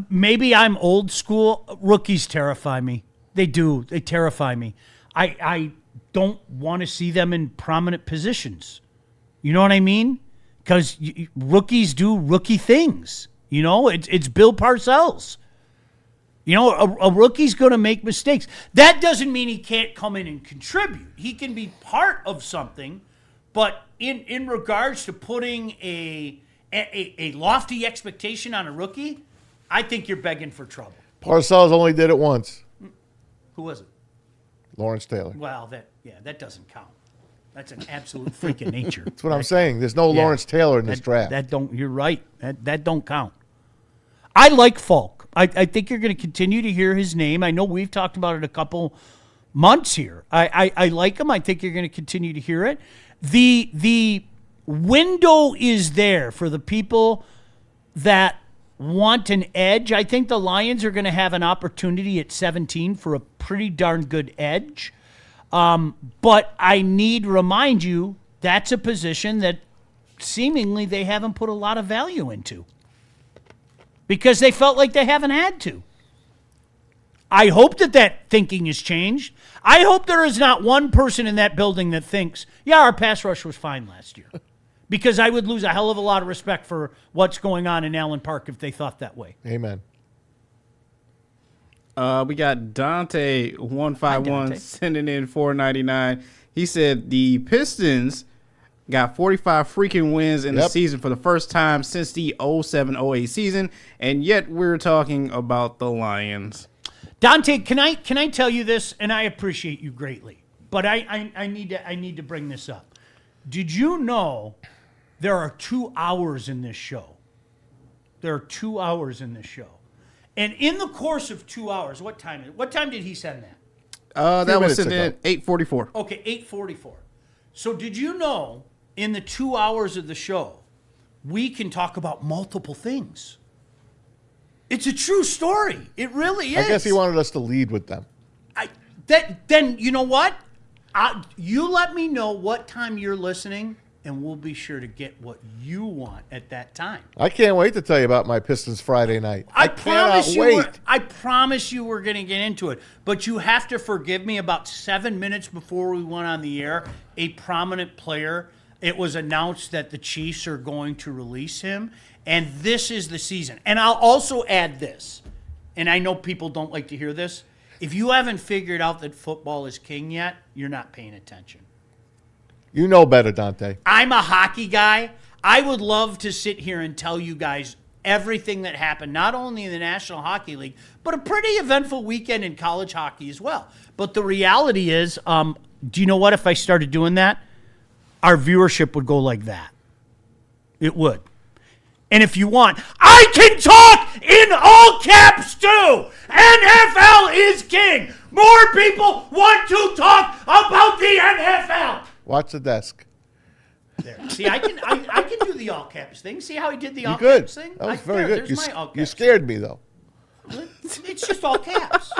maybe I'm old school. Rookies terrify me. They do. They terrify me. I don't want to see them in prominent positions. You know what I mean? Because rookies do rookie things. It's Bill Parcells. A rookie's going to make mistakes. That doesn't mean he can't come in and contribute. He can be part of something, but in regards to putting a lofty expectation on a rookie, I think you're begging for trouble. Parcells only did it once. Who was it? Lawrence Taylor. Well, that doesn't count. That's an absolute freak of nature. That's what I'm saying. There's no Lawrence Taylor in this draft. You're right. That don't count. I like Falk. I think you're going to continue to hear his name. I know we've talked about it a couple months here. I like him. I think you're going to continue to hear it. The window is there for the people that want an edge. I think the Lions are going to have an opportunity at 17 for a pretty darn good edge. But I need to remind you, that's a position that seemingly they haven't put a lot of value into because they felt like they haven't had to. I hope that thinking has changed. I hope there is not one person in that building that thinks, yeah, our pass rush was fine last year, because I would lose a hell of a lot of respect for what's going on in Allen Park if they thought that way. Amen. We got Dante151 sending in $4.99. He said the Pistons got 45 freaking wins in the season for the first time since the 07-08 season, and yet we're talking about the Lions. Dante, can I tell you this? And I appreciate you greatly, but I need to bring this up. Did you know there are 2 hours in this show? There are 2 hours in this show. And in the course of 2 hours, what time did he send that? That was sent in 8:44. Okay, 8:44. So did you know in the 2 hours of the show, we can talk about multiple things? It's a true story. It really is. I guess he wanted us to lead with them. Then you know what? You let me know what time you're listening, and we'll be sure to get what you want at that time. I can't wait to tell you about my Pistons Friday night. I cannot wait. I promise you we're going to get into it. But you have to forgive me. About 7 minutes before we went on the air, a prominent player, it was announced that the Chiefs are going to release him. And this is the season. And I'll also add this. And I know people don't like to hear this. If you haven't figured out that football is king yet, you're not paying attention. You know better, Dante. I'm a hockey guy. I would love to sit here and tell you guys everything that happened, not only in the National Hockey League, but a pretty eventful weekend in college hockey as well. But the reality is, do you know what? If I started doing that, our viewership would go like that. It would. And if you want, I can talk in all caps too. NFL is king. More people want to talk about the NFL. Watch the desk. There. See, I can do the all caps thing. See how he did the all good. caps thing? That was very good. There's my all caps. You scared me, though. It's just all caps.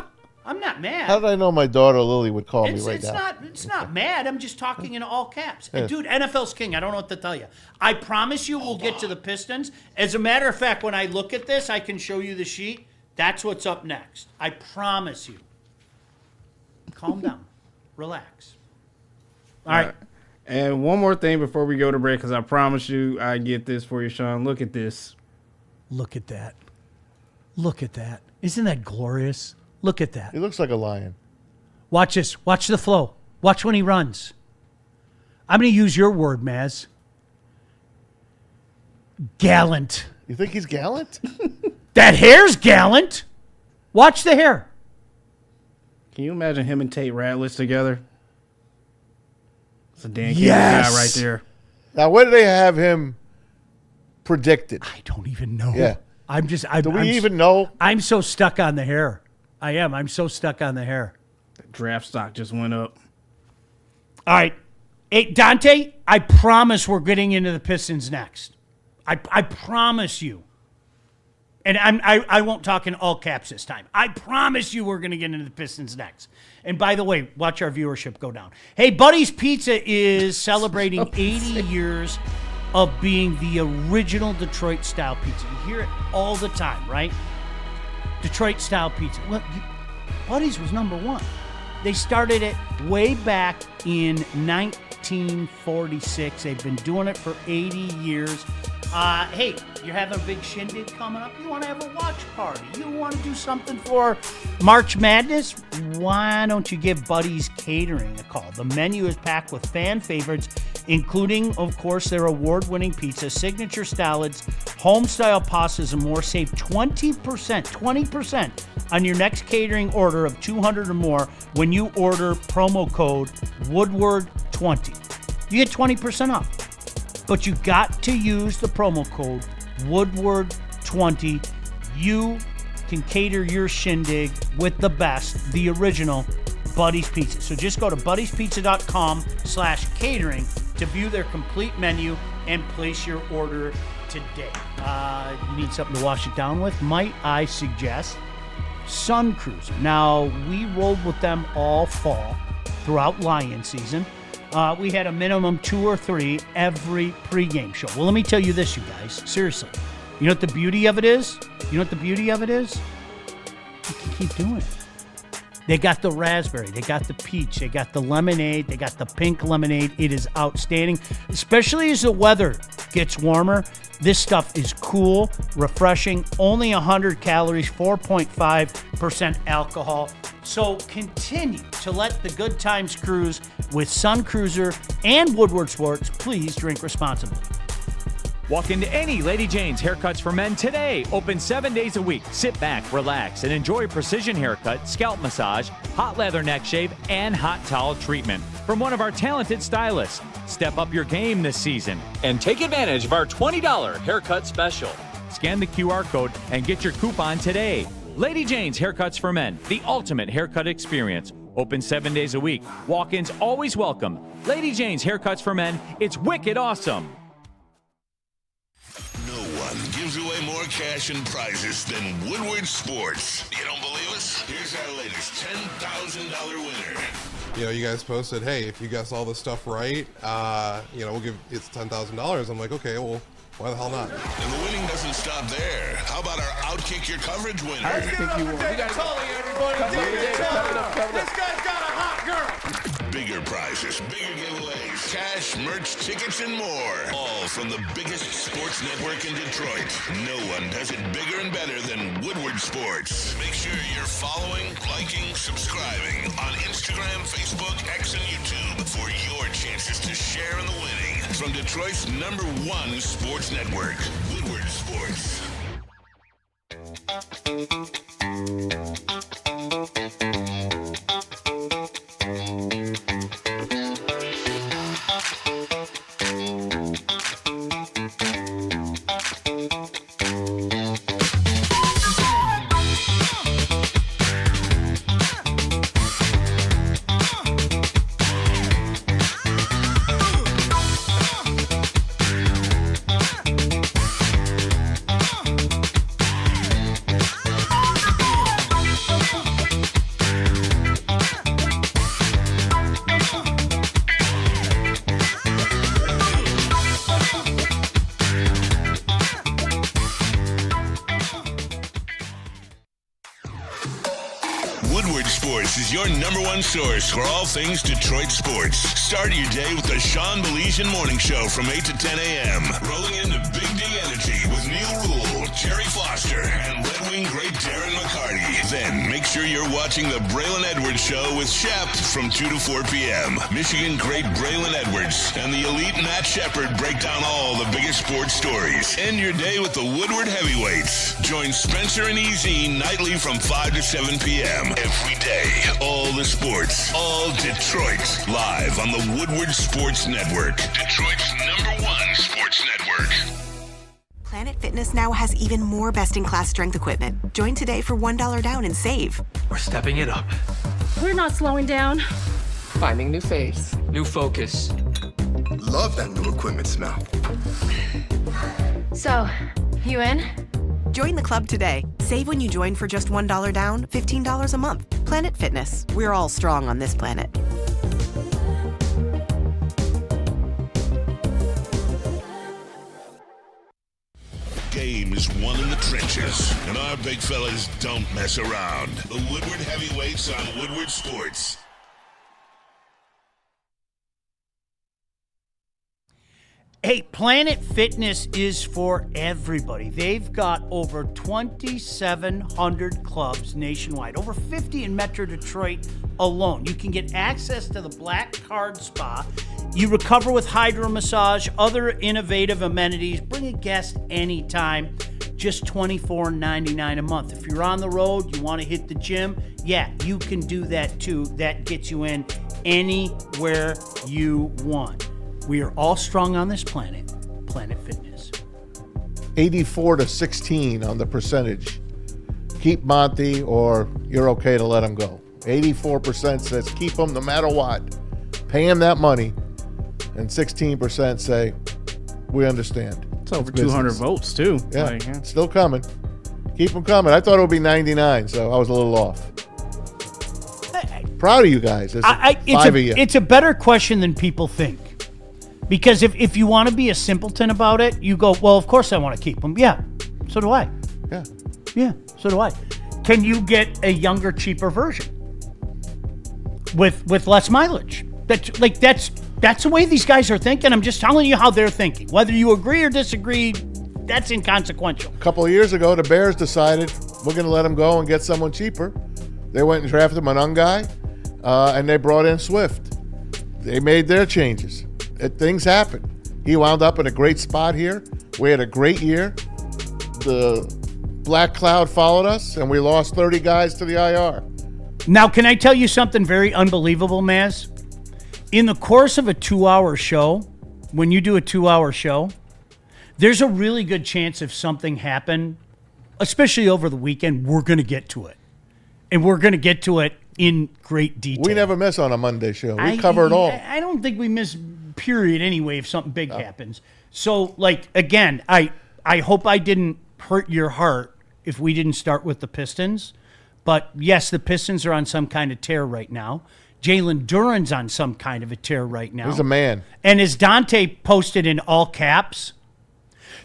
I'm not mad. How did I know my daughter Lily would call me right now? It's not mad. I'm just talking in all caps. And dude, NFL's king. I don't know what to tell you. I promise you we'll get to the Pistons. As a matter of fact, when I look at this, I can show you the sheet. That's what's up next. I promise you. Calm down. Relax. All right. And one more thing before we go to break, because I promise you I get this for you, Sean. Look at this. Look at that. Look at that. Isn't that glorious? Look at that. He looks like a lion. Watch this. Watch the flow. Watch when he runs. I'm going to use your word, Maz. Gallant. You think he's gallant? That hair's gallant. Watch the hair. Can you imagine him and Tate Ratliff together? It's a Dan Campbell Yes. guy right there. Now, where do they have him predicted? I don't even know. Yeah. Do we even know? I'm so stuck on the hair. I am. I'm so stuck on the hair. The draft stock just went up. All right. Hey, Dante, I promise we're getting into the Pistons next. I promise you. And I won't talk in all caps this time. I promise you we're going to get into the Pistons next. And by the way, watch our viewership go down. Hey, Buddy's Pizza is celebrating 80 years of being the original Detroit-style pizza. You hear it all the time, right? Detroit-style pizza. Well, Buddy's was number one. They started it way back in 1946. They've been doing it for 80 years. Hey, you're having a big shindig coming up. You want to have a watch party. You want to do something for March Madness? Why don't you give Buddy's Catering a call? The menu is packed with fan favorites, including, of course, their award-winning pizza, signature salads, home-style pastas, and more. Save 20% on your next catering order of $200 or more when you order promo code Woodward20. You get 20% off. But you got to use the promo code Woodward20. You can cater your shindig with the best, the original Buddy's Pizza. So just go to buddyspizza.com/catering to view their complete menu and place your order today. You need something to wash it down with? Might I suggest Sun Cruiser? Now, we rolled with them all fall throughout Lion season. We had a minimum 2 or 3 every pregame show. Well, let me tell you this, you guys. Seriously. You know what the beauty of it is? You can keep doing it. They got the raspberry. They got the peach. They got the lemonade. They got the pink lemonade. It is outstanding, especially as the weather gets warmer. This stuff is cool, refreshing, only 100 calories, 4.5% alcohol. So continue to let the good times cruise with Sun Cruiser and Woodward Sports. Please drink responsibly. Walk into any Lady Jane's Haircuts for Men today. Open 7 days a week. Sit back, relax, and enjoy a precision haircut, scalp massage, hot leather neck shave, and hot towel treatment from one of our talented stylists. Step up your game this season and take advantage of our $20 haircut special. Scan the QR code and get your coupon today. Lady Jane's Haircuts for Men, the ultimate haircut experience. Open 7 days a week. Walk-ins always welcome. Lady Jane's Haircuts for Men, it's wicked awesome. No one gives away more cash and prizes than Woodward Sports. You don't believe us? Here's our latest $10,000 winner. You know, you guys posted, hey, if you guess all this stuff right, we'll give it's $10,000. I'm like, okay, well, why the hell not? And the winning doesn't stop there. How about our Outkick Your Coverage winner? I think you won. We got Tully, everybody. This guy's got a hot girl. Bigger prizes, bigger giveaways, cash, merch, tickets, and more. All from the biggest sports network in Detroit. No one does it bigger and better than Woodward Sports. Make sure you're following, liking, subscribing on Instagram, Facebook, X, and YouTube for your chances to share in the winning. From Detroit's #1 sports network, Woodward Sports. Woodward Sports is your #1 source for all things Detroit sports. Start your day with the Sean Baligian Morning Show from 8 to 10 a.m. Rolling into Big D Energy with Neil Rule, Jerry Foster, and Red Wing great Darren McCarty. Then make sure you're watching the Braylon Edwards Show with Shep from 2 to 4 p.m. Michigan great Braylon Edwards and the elite Matt Shepard break down all the biggest sports stories. End your day with the Woodward Heavyweights. Join Spencer and EZ nightly from 5 to 7 p.m. Every day, all the sports, all Detroit, live on the Woodward Sports Network, Detroit's #1 sports network. Planet Fitness now has even more best-in-class strength equipment. Join today for $1 down and save. We're stepping it up. We're not slowing down. Finding new face, new focus. Love that new equipment smell. So, you in? Join the club today. Save when you join for just $1 down, $15 a month. Planet Fitness. We're all strong on this planet. Game is won in the trenches, and our big fellas don't mess around. The Woodward Heavyweights on Woodward Sports. Hey, Planet Fitness is for everybody. They've got over 2,700 clubs nationwide, over 50 in Metro Detroit alone. You can get access to the Black Card Spa. You recover with hydro massage, other innovative amenities. Bring a guest anytime. Just $24.99 a month. If you're on the road, you want to hit the gym, yeah, you can do that too. That gets you in anywhere you want. We are all strong on this planet. Planet Fitness. 84-16 on the percentage. Keep Monty or you're okay to let him go. 84% says keep him no matter what. Pay him that money. And 16% say we understand. It's over 200 votes, too. Yeah, still coming. Keep them coming. I thought it would be 99, so I was a little off. Proud of you guys. It's a better question than people think. Because if you want to be a simpleton about it, you go, well, of course I want to keep them. Yeah, so do I. Yeah, so do I. Can you get a younger, cheaper version with less mileage? That's the way these guys are thinking. I'm just telling you how they're thinking. Whether you agree or disagree, that's inconsequential. A couple of years ago, the Bears decided we're going to let him go and get someone cheaper. They went and drafted him an young guy, and they brought in Swift. They made their changes. Things happen. He wound up in a great spot here. We had a great year. The black cloud followed us, and we lost 30 guys to the IR. Now, can I tell you something very unbelievable, Maz? In the course of a 2-hour show, when you do a 2-hour show, there's a really good chance if something happened, especially over the weekend, we're going to get to it. And we're going to get to it in great detail. We never miss on a Monday show. We cover it all. I don't think we miss, period, anyway, if something big happens. So, again, I I hope I didn't hurt your heart if we didn't start with the Pistons. But yes, the Pistons are on some kind of tear right now. Jalen Duren's on some kind of a tear right now. He's a man. And as Dante posted in all caps,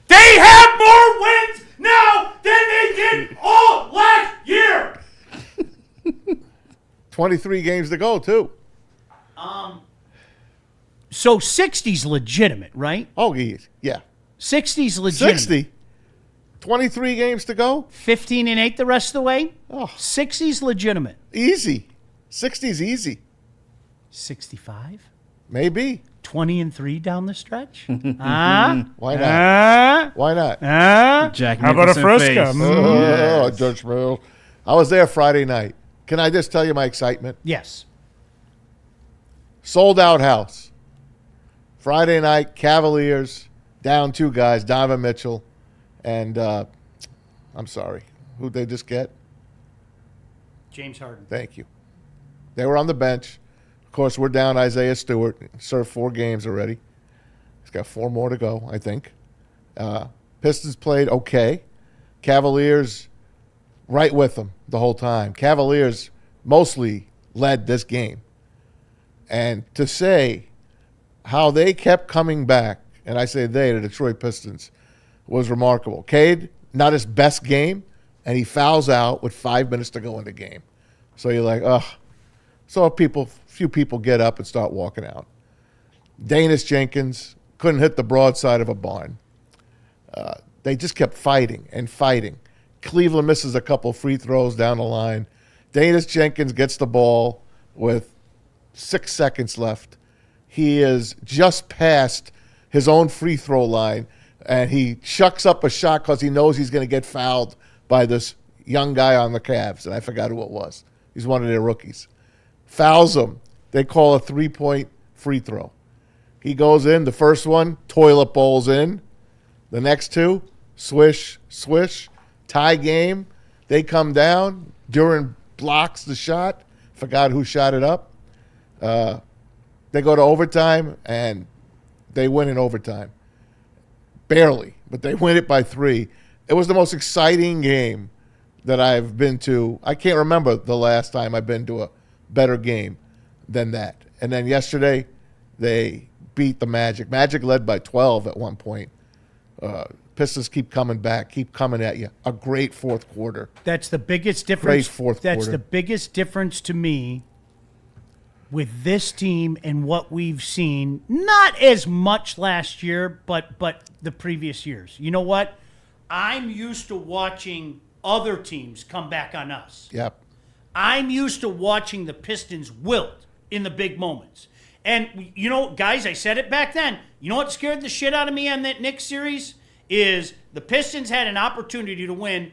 they have more wins now than they did all last year. 23 games to go, too. So 60's legitimate, right? Oh, yeah. 60's legitimate. 60? 23 games to go? 15-8 the rest of the way? Oh. 60's legitimate. Easy. 60's easy. 65? Maybe. 20-3 down the stretch? Why not? Why not? Jack How about a Nicholson Fresca? face. Oh, Judge Mill. I was there Friday night. Can I just tell you my excitement? Yes. Sold out house. Friday night, Cavaliers, down 2 guys, Donovan Mitchell, and I'm sorry, who'd they just get? James Harden. Thank you. They were on the bench. Of course, we're down Isaiah Stewart. Served 4 games already. He's got 4 more to go, I think. Pistons played okay. Cavaliers right with them the whole time. Cavaliers mostly led this game. And to say how they kept coming back, and I say they, the Detroit Pistons, was remarkable. Cade, not his best game, and he fouls out with 5 minutes to go in the game. So you're like, ugh. So few people get up and start walking out. Danis Jenkins couldn't hit the broadside of a barn. They just kept fighting and fighting. Cleveland misses a couple free throws down the line. Danis Jenkins gets the ball with 6 seconds left. He is just past his own free throw line, and he chucks up a shot because he knows he's going to get fouled by this young guy on the Cavs, and I forgot who it was. He's one of their rookies. Fouls him. They call a 3-point free throw. He goes in. The first one, toilet bowls in. The next 2, swish, swish, tie game. They come down. Duren blocks the shot. Forgot who shot it up. They go to overtime, and they win in overtime. Barely, but they win it by 3. It was the most exciting game that I've been to. I can't remember the last time I've been to a better game than that. And then yesterday, they beat the Magic. Magic led by 12 at one point. Pistons keep coming back, keep coming at you. A great fourth quarter. That's the biggest difference. Great fourth That's quarter. the biggest difference to me with this team and what we've seen. Not as much last year, but the previous years. You know what? I'm used to watching other teams come back on us. Yep. I'm used to watching the Pistons wilt in the big moments. And, you know, guys, I said it back then. You know what scared the shit out of me on that Knicks series? Is the Pistons had an opportunity to win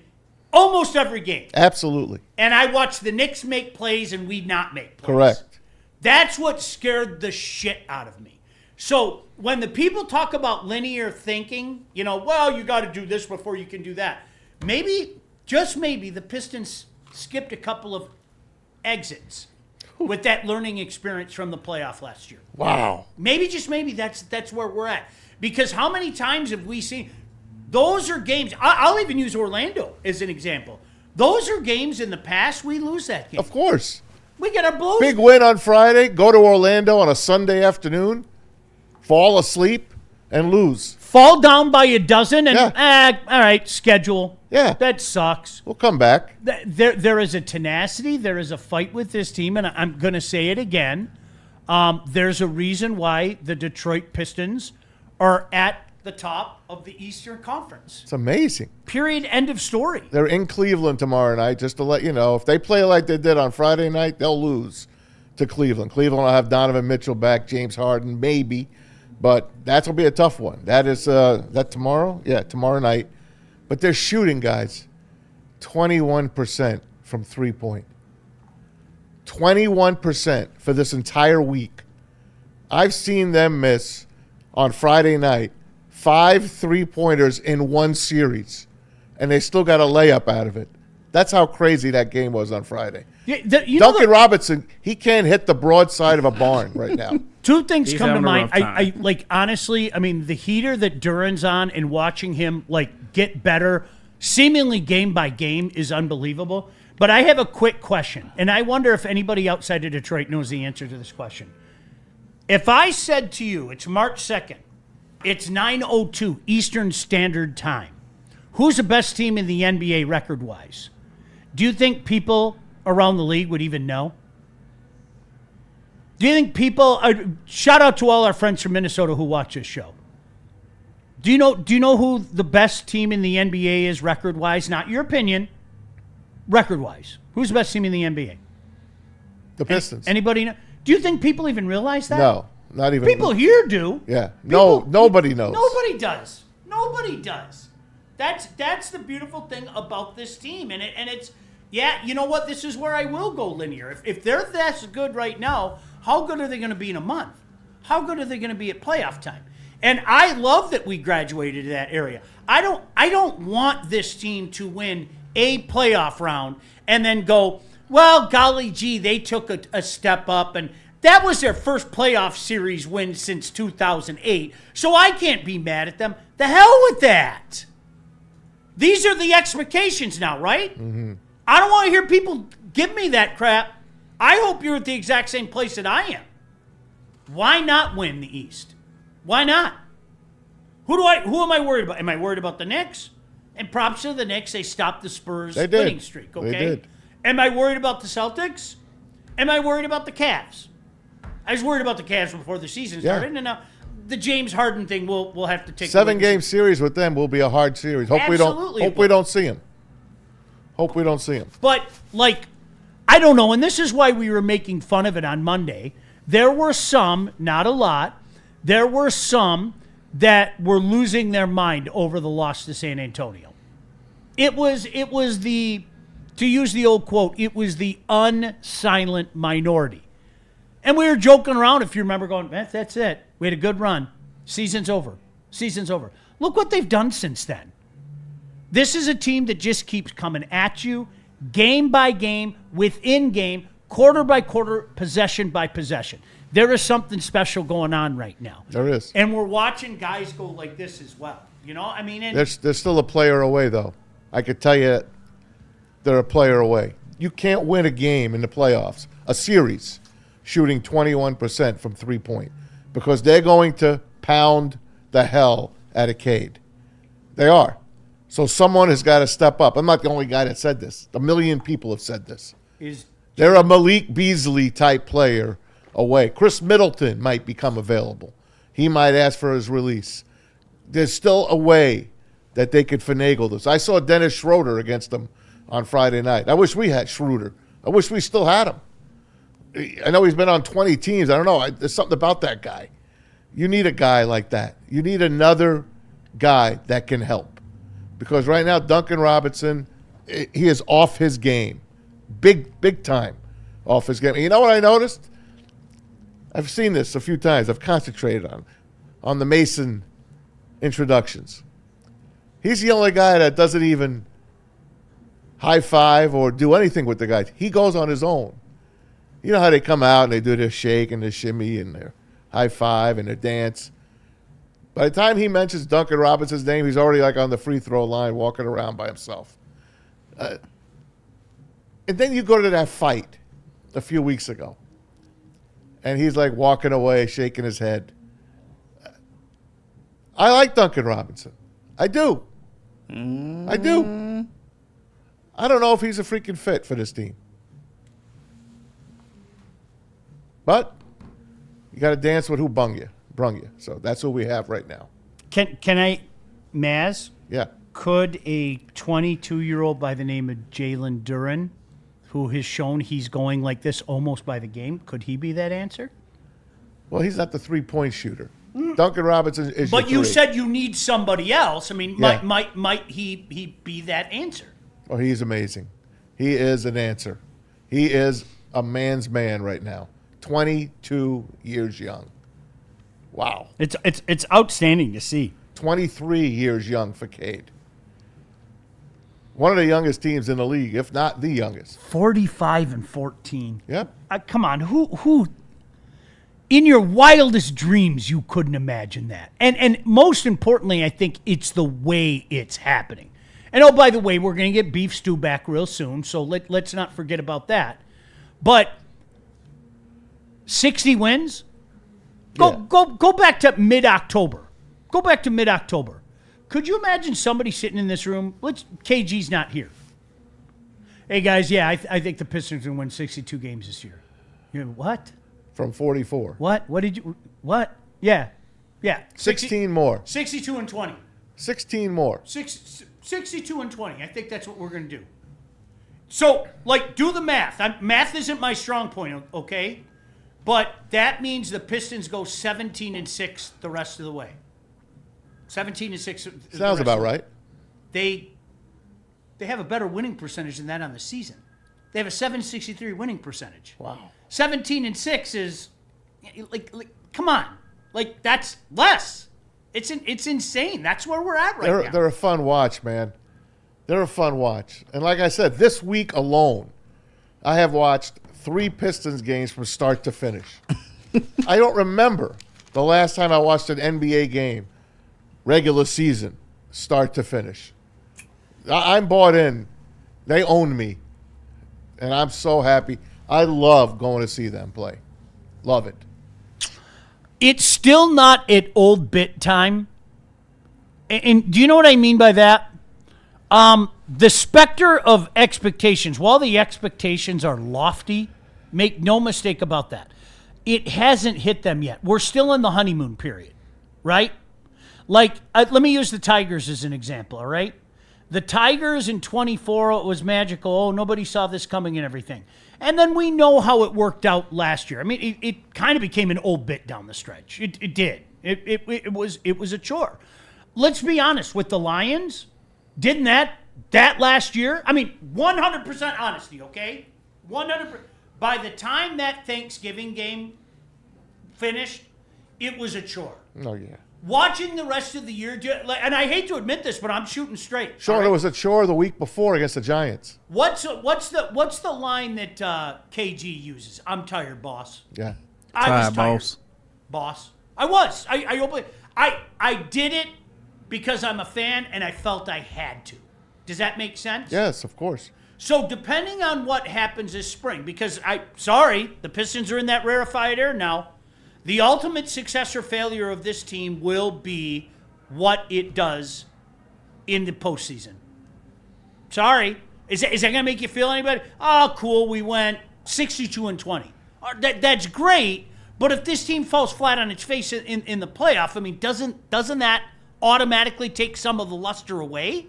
almost every game. Absolutely. And I watched the Knicks make plays and we not make plays. Correct. That's what scared the shit out of me. So when the people talk about linear thinking, you know, well, you got to do this before you can do that. Maybe, just maybe, the Pistons skipped a couple of exits with that learning experience from the playoff last year. Wow. Maybe, just maybe, that's where we're at. Because how many times have we seen, those are games, I'll even use Orlando as an example. Those are games in the past, we lose that game. Of course. We get our blows. Big win on Friday, go to Orlando on a Sunday afternoon, fall asleep, and lose. Fall down by a dozen and, Yeah. all right, schedule. Yeah. That sucks. We'll come back. There is a tenacity. There is a fight with this team, and I'm going to say it again. There's a reason why the Detroit Pistons are at the top of the Eastern Conference. It's amazing. Period. End of story. They're in Cleveland tomorrow night, just to let you know. If they play like they did on Friday night, they'll lose to Cleveland. Cleveland will have Donovan Mitchell back, James Harden, maybe. But that's going to be a tough one. That is that tomorrow? Yeah, tomorrow night. But they're shooting, guys, 21% from three-point. 21% for this entire week. I've seen them miss on Friday night 5 3-pointers in one series, and they still got a layup out of it. That's how crazy that game was on Friday. Yeah, Duncan Robinson, he can't hit the broadside of a barn right now. Two things He's come to having a mind. rough time. I like honestly. I mean, the heater that Duran's on and watching him like get better, seemingly game by game, is unbelievable. But I have a quick question, and I wonder if anybody outside of Detroit knows the answer to this question. If I said to you, it's March 2nd, it's 9:02 Eastern Standard Time, who's the best team in the NBA record-wise? Do you think people around the league would even know? Do you think people? Shout out to all our friends from Minnesota who watch this show. Do you know who the best team in the NBA is record-wise? Not your opinion. Record-wise, who's the best team in the NBA? The Pistons. Anybody know? Do you think people even realize that? No, not even. People here do. Yeah. Nobody knows. Nobody does. Nobody does. That's the beautiful thing about this team, and it's you know what? This is where I will go linear. If they're that good right now, how good are they going to be in a month? How good are they going to be at playoff time? And I love that we graduated to that area. I don't want this team to win a playoff round and then go, well, golly gee, they took a step up, and that was their first playoff series win since 2008, so I can't be mad at them. The hell with that. These are the expectations now, right? Mm-hmm. I don't want to hear people give me that crap. I hope you're at the exact same place that I am. Why not win the East? Why not? Who am I worried about? Am I worried about the Knicks? And props to the Knicks, they stopped the Spurs winning streak, okay? They did. Am I worried about the Celtics? Am I worried about the Cavs? I was worried about the Cavs before the season started, and now the James Harden thing we'll have to take 7-game series with them will be a hard series. Hope we don't see him. Hope we don't see him. But like, I don't know, and this is why we were making fun of it on Monday. There were some, not a lot, there were some that were losing their mind over the loss to San Antonio. It was the, to use the old quote, it was the unsilent minority. And we were joking around, if you remember, going, that's it. We had a good run. Season's over. Season's over. Look what they've done since then. This is a team that just keeps coming at you, game by game, within game, quarter by quarter, possession by possession. There is something special going on right now. There is. And we're watching guys go like this as well. You know, I mean, they're still a player away, though. I could tell you they're a player away. You can't win a game in the playoffs, a series, shooting 21% from three-point, because they're going to pound the hell out of Cade. They are. So someone has got to step up. I'm not the only guy that said this. A million people have said this. They're a Malik Beasley-type player away. Chris Middleton might become available. He might ask for his release. There's still a way that they could finagle this. I saw Dennis Schroeder against them on Friday night. I wish we had Schroeder. I wish we still had him. I know he's been on 20 teams. I don't know. There's something about that guy. You need a guy like that. You need another guy that can help. Because right now, Duncan Robinson, he is off his game. Big time off his game. And you know what I noticed? I've seen this a few times. I've concentrated on the Mason introductions. He's the only guy that doesn't even high five or do anything with the guys. He goes on his own. You know how they come out and they do their shake and their shimmy and their high five and their dance. By the time he mentions Duncan Robinson's name, he's already like on the free throw line walking around by himself. And then you go to that fight a few weeks ago. And he's like walking away, shaking his head. I like Duncan Robinson. I do. I do. I don't know if he's a freaking fit for this team. But you got to dance with who brung you. So that's what we have right now. Can I, Maz? Yeah. Could a 22-year-old by the name of Jalen Duren, who has shown he's going like this almost by the game, could he be that answer? Well, he's not the three-point shooter. Duncan Robinson is. But you three. said you need somebody else. I mean, Yeah. might he be that answer? Oh, he's amazing. He is an answer. He is a man's man right now. 22 years young. Wow. It's outstanding to see. 23 years young for Cade. One of the youngest teams in the league, if not the youngest. 45-14. Yep. Come on, who? In your wildest dreams, you couldn't imagine that. And most importantly, I think it's the way it's happening. And oh, by the way, we're going to get Beef Stew back real soon, so let's not forget about that. But 60 wins. Go back to mid-October. Go back to mid-October. Could you imagine somebody sitting in this room? KG's not here. Hey, guys, yeah, I think the Pistons will win 62 games this year. You know, what? From 44. What? What did you? What? Yeah. 16 more. 62-20. 16 more. 62-20. I think that's what we're going to do. So, do the math. Math isn't my strong point, okay? But that means the Pistons go 17-6 the rest of the way. 17-6. Sounds about right. They have a better winning percentage than that on the season. They have a 763 winning percentage. Wow. 17-6 is come on, that's less. It's insane. That's where we're at right now. They're a fun watch, man. They're a fun watch. And like I said, this week alone, I have watched 3 Pistons games from start to finish. I don't remember the last time I watched an NBA game, regular season, start to finish. I'm bought in. They own me. And I'm so happy. I love going to see them play. Love it. It's still not at old bit time. And do you know what I mean by that? The specter of expectations, while the expectations are lofty, make no mistake about that, it hasn't hit them yet. We're still in the honeymoon period, right? Let me use the Tigers as an example, all right? The Tigers in 24, it was magical. Oh, nobody saw this coming and everything. And then we know how it worked out last year. I mean, it kind of became an old bit down the stretch. It did. It was a chore. Let's be honest, with the Lions, didn't that last year? I mean, 100% honesty, okay? 100%. By the time that Thanksgiving game finished, it was a chore. Oh, yeah. Watching the rest of the year, and I hate to admit this, but I'm shooting straight. Sure, right? It was a chore the week before against the Giants. What's the line that KG uses? I'm tired, boss. Yeah. I was tired, boss. I was. I did it because I'm a fan and I felt I had to. Does that make sense? Yes, of course. So depending on what happens this spring, because the Pistons are in that rarefied air now. The ultimate success or failure of this team will be what it does in the postseason. Sorry. Is that going to make you feel any better? Oh, cool. We went 62-20. That's great. But if this team falls flat on its face in the playoff, I mean, doesn't that automatically take some of the luster away?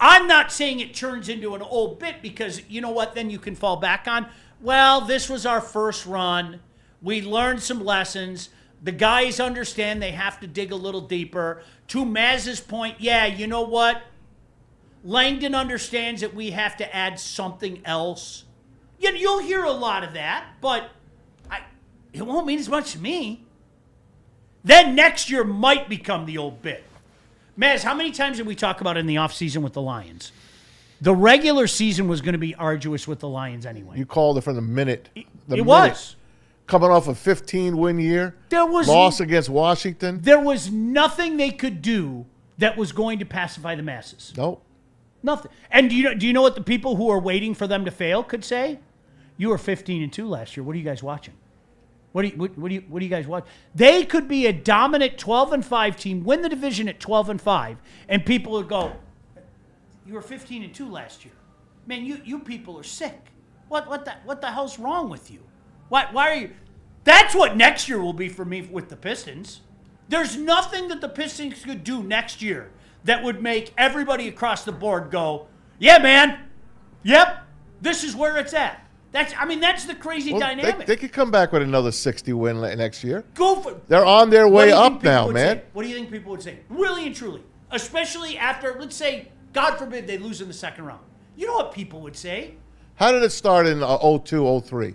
I'm not saying it turns into an old bit because, you know what, then you can fall back on. Well, this was our first run. We learned some lessons. The guys understand they have to dig a little deeper. To Maz's point, yeah, you know what? Langdon understands that we have to add something else. You'll hear a lot of that, but it won't mean as much to me. Then next year might become the old bit. Maz, how many times did we talk about it in the offseason with the Lions? The regular season was going to be arduous with the Lions anyway. You called it from the minute. It was. Coming off a 15-win year, loss against Washington. There was nothing they could do that was going to pacify the masses. Nope. Nothing. And do you know what the people who are waiting for them to fail could say? You were 15-2 last year. What are you guys watching? What do you guys watch? They could be a dominant 12-5 team, win the division at 12-5, and people would go, "You were 15-2 last year. Man, you people are sick. What the hell's wrong with you? Why are you?" That's what next year will be for me with the Pistons. There's nothing that the Pistons could do next year that would make everybody across the board go, "Yeah, man. Yep, this is where it's at." That's the crazy dynamic. They could come back with another 60 win next year. Go for it. They're on their way up now, man. What do you think people would say? Really and truly. Especially after, let's say, God forbid, they lose in the second round. You know what people would say? How did it start in 02, 03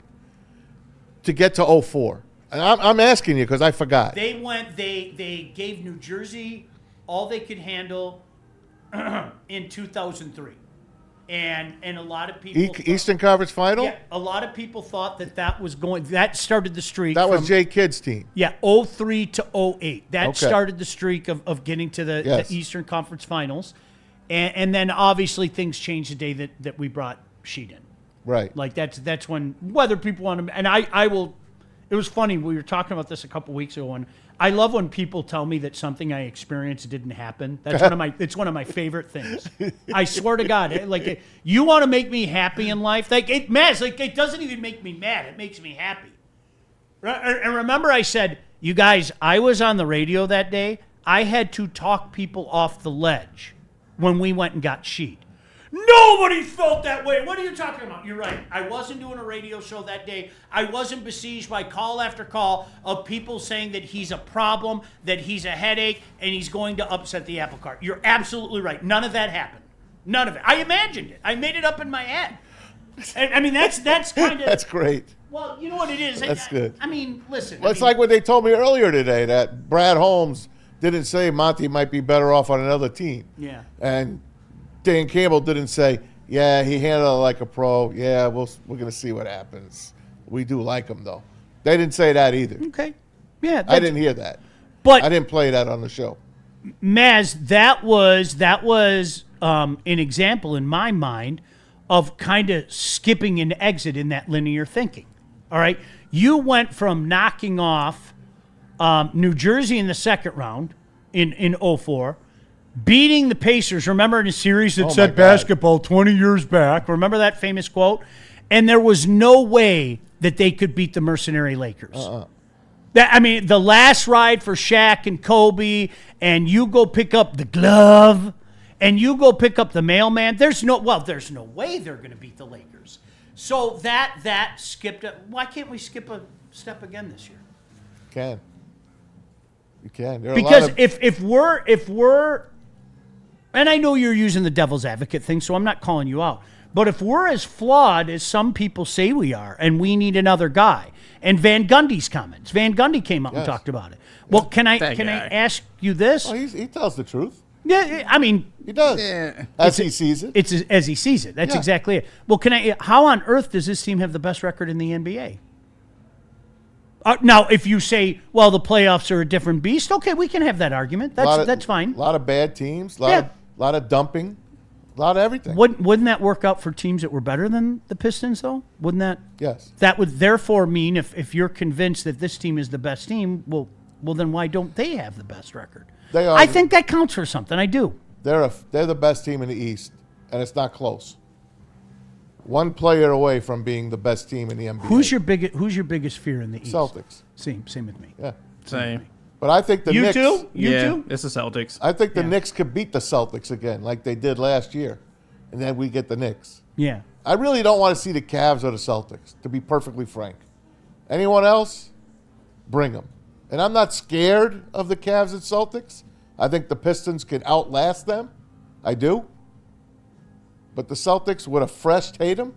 to get to 04? And I'm asking you because I forgot. They gave New Jersey all they could handle in 2003. And a lot of people Eastern Conference Final. Yeah, a lot of people thought that was going. That started the streak. That was Jay Kidd's team. Yeah, 03 to 08. That Okay. started the streak of getting to the Eastern Conference Finals, and then obviously things changed the day that we brought Sheet in. Right. Like that's when whether people want to, and I will. It was funny. We were talking about this a couple weeks ago, and I love when people tell me that something I experienced didn't happen. That's it's one of my favorite things. I swear to God, like you want to make me happy in life, like it doesn't even make me mad. It makes me happy. And remember, I said, you guys, I was on the radio that day. I had to talk people off the ledge when we went and got Sheet. Nobody felt that way. What are you talking about? You're right. I wasn't doing a radio show that day. I wasn't besieged by call after call of people saying that he's a problem, that he's a headache, and he's going to upset the apple cart. You're absolutely right. None of that happened. None of it. I imagined it. I made it up in my head. I mean, that's kind of... That's great. Well, you know what it is. That's good. I mean, listen. Well, it's like what they told me earlier today, that Brad Holmes didn't say Monty might be better off on another team. Yeah. And Dan Campbell didn't say, yeah, he handled it like a pro. Yeah, we're going to see what happens. We do like him, though. They didn't say that either. Okay. Yeah. I didn't hear that. But I didn't play that on the show. Maz, that was an example in my mind of kind of skipping an exit in that linear thinking. All right? You went from knocking off New Jersey in the second round in 04, beating the Pacers. Remember in a series that said basketball 20 years back? Remember that famous quote? And there was no way that they could beat the mercenary Lakers. The last ride for Shaq and Kobe, and you go pick up the glove, and you go pick up the mailman. There's no way they're going to beat the Lakers. So that skipped it. Why can't we skip a step again this year? You can. Because if we're and I know you're using the devil's advocate thing, so I'm not calling you out. But if we're as flawed as some people say we are, and we need another guy, and Van Gundy's comments, Van Gundy came out and talked about it. Well, can I ask you this? Oh, he tells the truth. Yeah, I mean, he does. As he sees it. It's as he sees it. That's exactly it. Well, how on earth does this team have the best record in the NBA? Now, if you say, well, the playoffs are a different beast, okay, we can have that argument. That's fine. A lot of bad teams, a lot of dumping, a lot of everything. Wouldn't that work out for teams that were better than the Pistons, though? Wouldn't that? Yes. That would therefore mean if you're convinced that this team is the best team, well, then why don't they have the best record? They are. I think that counts for something. I do. They're the best team in the East, and it's not close. One player away from being the best team in the NBA. Who's your biggest fear in the East? Celtics. Same with me. Yeah. Same. But I think the Knicks. You too? It's the Celtics. I think the Knicks could beat the Celtics again, like they did last year, and then we get the Knicks. Yeah. I really don't want to see the Cavs or the Celtics, to be perfectly frank. Anyone else, bring them. And I'm not scared of the Cavs and Celtics. I think the Pistons can outlast them. I do. But the Celtics with a fresh Tatum,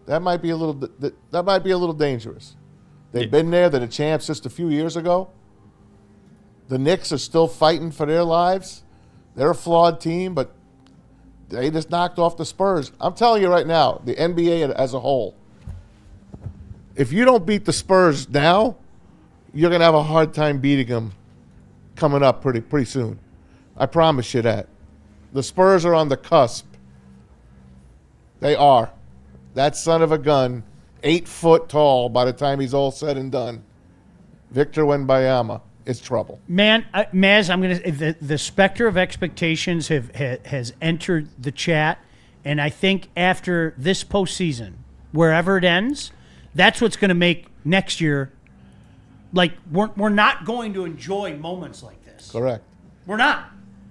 that might be a little dangerous. They've been there. They're the champs just a few years ago. The Knicks are still fighting for their lives. They're a flawed team, but they just knocked off the Spurs. I'm telling you right now, the NBA as a whole, if you don't beat the Spurs now, you're going to have a hard time beating them coming up pretty soon. I promise you that. The Spurs are on the cusp. They are. That son of a gun, 8 foot tall by the time he's all said and done. Victor Wembanyama is trouble. Man, Maz, I'm gonna. The specter of expectations has entered the chat, and I think after this postseason, wherever it ends, that's what's going to make next year. Like we're not going to enjoy moments like this. Correct. We're not.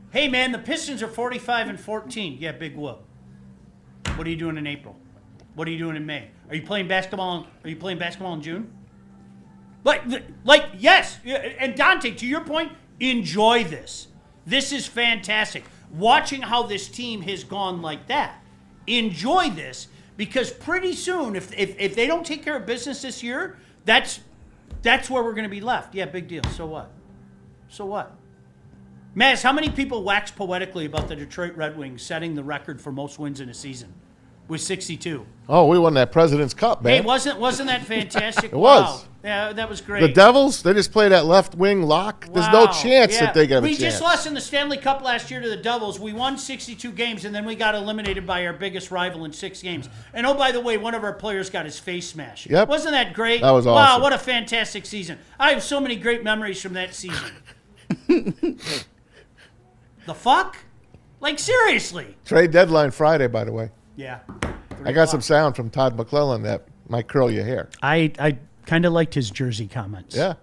Hey man, the Pistons are 45-14. Yeah, big whoop. What are you doing in April? What are you doing in May? Are you playing basketball? In June? Like yes. And Dante, to your point, enjoy this. This is fantastic. Watching how this team has gone like that. Enjoy this because pretty soon, if they don't take care of business this year, that's where we're going to be left. Yeah, big deal. So what? Maz, how many people wax poetically about the Detroit Red Wings setting the record for most wins in a season with 62? Oh, we won that President's Cup, man. Hey, wasn't that fantastic? It was. Wow. Yeah, that was great. The Devils, they just play that left wing lock. There's no chance that they get a chance. We just lost in the Stanley Cup last year to the Devils. We won 62 games, and then we got eliminated by our biggest rival in 6 games. And, oh, by the way, one of our players got his face smashed. Yep. Wasn't that great? That was awesome. Wow, what a fantastic season. I have so many great memories from that season. The fuck? Like, seriously. Trade deadline Friday, by the way. Yeah. I got some sound from Todd McClellan that might curl your hair. I kind of liked his Jersey comments. Yeah.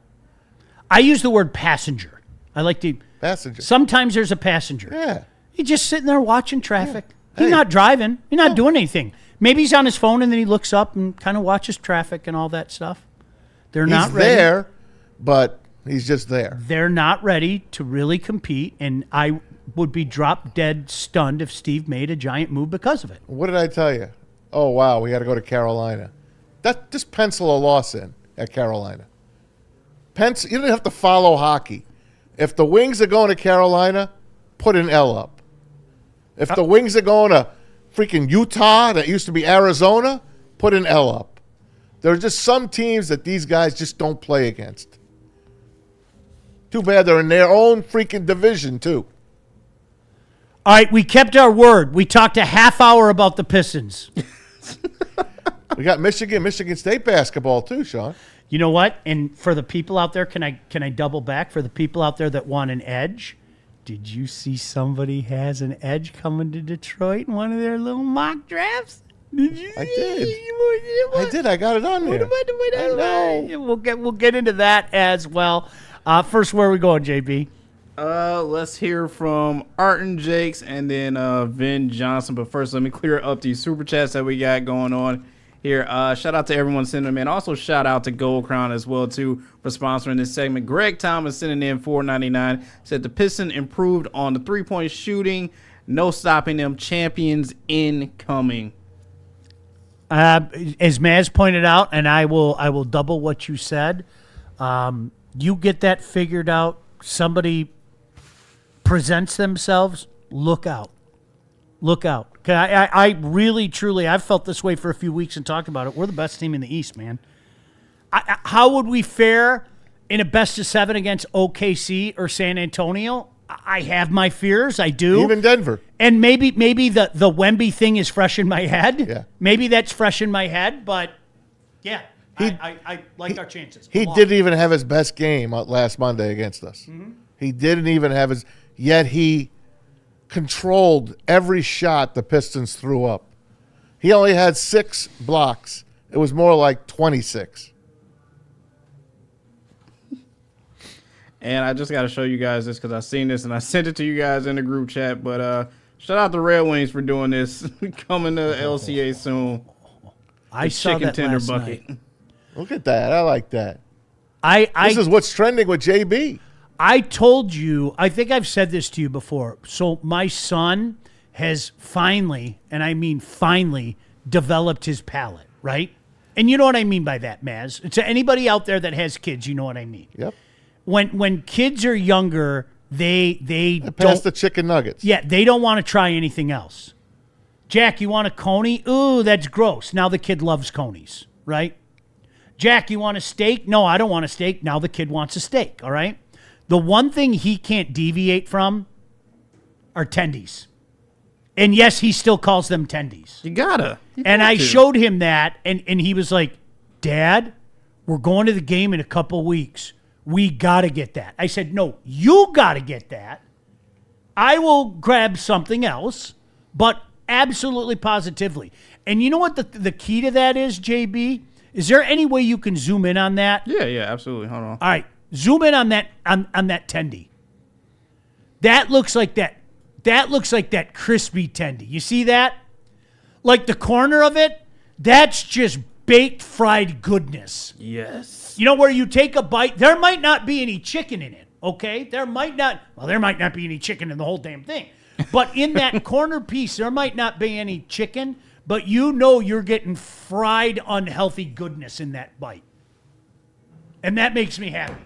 I use the word passenger. I like to. Passenger. Sometimes there's a passenger. Yeah. He's just sitting there watching traffic. Yeah. He's not driving. He's not doing anything. Maybe he's on his phone and then he looks up and kind of watches traffic and all that stuff. They're not ready. He's there, but he's just there. They're not ready to really compete, and I would be drop dead stunned if Steve made a giant move because of it. What did I tell you? Oh, wow, we got to go to Carolina. Just pencil a loss in at Carolina. You don't have to follow hockey. If the Wings are going to Carolina, put an L up. If the Wings are going to freaking Utah, that used to be Arizona, put an L up. There are just some teams that these guys just don't play against. Too bad they're in their own freaking division, too. All right, we kept our word. We talked a half hour about the Pistons. We got Michigan State basketball, too, Sean. You know what? And for the people out there, can I double back? For the people out there that want an edge, did you see somebody has an edge coming to Detroit in one of their little mock drafts? Did you? I did. I got it on there. I know. We'll get into that as well. First, where are we going, JB? Let's hear from Arton Jakes and then Vin Johnson. But first, let me clear up these super chats that we got going on here. Shout out to everyone sending them in. Also, shout out to Gold Crown as well, too, for sponsoring this segment. Greg Thomas sending in $4.99. Said the Pistons improved on the three-point shooting. No stopping them. Champions incoming. As Maz pointed out, and I will double what you said. You get that figured out. Somebody presents themselves. Look out. Look out. I really, truly, I've felt this way for a few weeks and talked about it. We're the best team in the East, man. How would we fare in a best of 7 against OKC or San Antonio? I have my fears. I do. Even Denver. And maybe the Wemby thing is fresh in my head. Yeah. Maybe that's fresh in my head, but yeah, I like our chances. He didn't even have his best game last Monday against us. Mm-hmm. He didn't even have his – yet he controlled every shot the Pistons threw up. He only had 6 blocks. It was more like 26. And I just got to show you guys this because I seen this and I sent it to you guys in the group chat. But shout out to Red Wings for doing this. Coming to LCA soon. I saw that tender last bucket. night. Look at that. I like that. This is what's trending with JB. I told you, I think I've said this to you before. So my son has finally, and I mean finally, developed his palate, right? And you know what I mean by that, Maz. To anybody out there that has kids, you know what I mean. Yep. When kids are younger, they pass the chicken nuggets. Yeah, they don't want to try anything else. Jack, you want a coney? Ooh, that's gross. Now the kid loves conies, right? Jack, you want a steak? No, I don't want a steak. Now the kid wants a steak, all right? The one thing he can't deviate from are tendies. And yes, he still calls them tendies. You gotta. And I showed him that, and he was like, Dad, we're going to the game in a couple weeks. We got to get that. I said, no, you got to get that. I will grab something else, but absolutely positively. And you know what the key to that is, JB? Is there any way you can zoom in on that? Yeah, absolutely. Hold on. All right, zoom in on that on that tendy. That looks like that. That looks like that crispy tendy. You see that? Like the corner of it, that's just baked fried goodness. Yes. You know, where you take a bite, there might not be any chicken in it, okay? There might not be any chicken in the whole damn thing. But in that corner piece, there might not be any chicken, but you know you're getting fried, unhealthy goodness in that bite. And that makes me happy.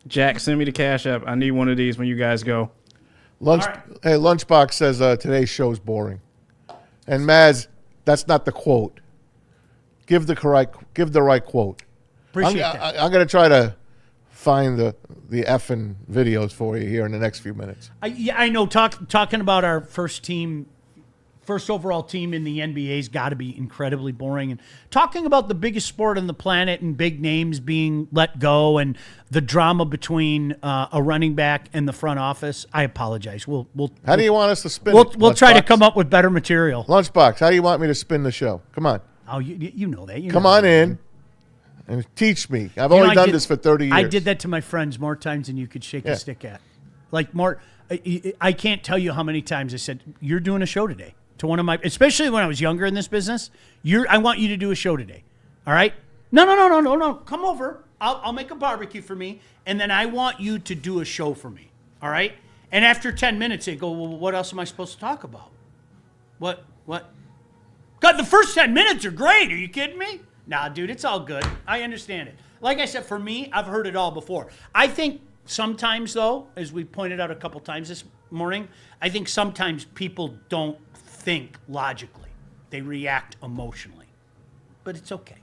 Jack, send me the Cash App. I need one of these when you guys go. Hey, Lunchbox says today's show's boring. And Maz, that's not the quote. Give the right quote. Appreciate that. I'm going to try to find the effing videos for you here in the next few minutes. I know. Talking about our first overall team in the NBA's got to be incredibly boring. And talking about the biggest sport on the planet and big names being let go and the drama between a running back and the front office, I apologize. How do you want us to spin it? We'll try to come up with better material. Lunchbox, how do you want me to spin the show? Come on. Oh, you know that. Come on in and teach me. I've only done this for 30 years. I did that to my friends more times than you could shake a stick at. Like more, I can't tell you how many times I said, "You're doing a show today." To one of my, especially when I was younger in this business, I want you to do a show today. All right? No. Come over. I'll make a barbecue for me, and then I want you to do a show for me. All right? And after 10 minutes, they go, well, what else am I supposed to talk about? What? God, the first 10 minutes are great. Are you kidding me? Nah, dude, it's all good. I understand it. Like I said, for me, I've heard it all before. I think sometimes, though, as we pointed out a couple times this morning, I think sometimes people don't think logically. They react emotionally. But it's okay.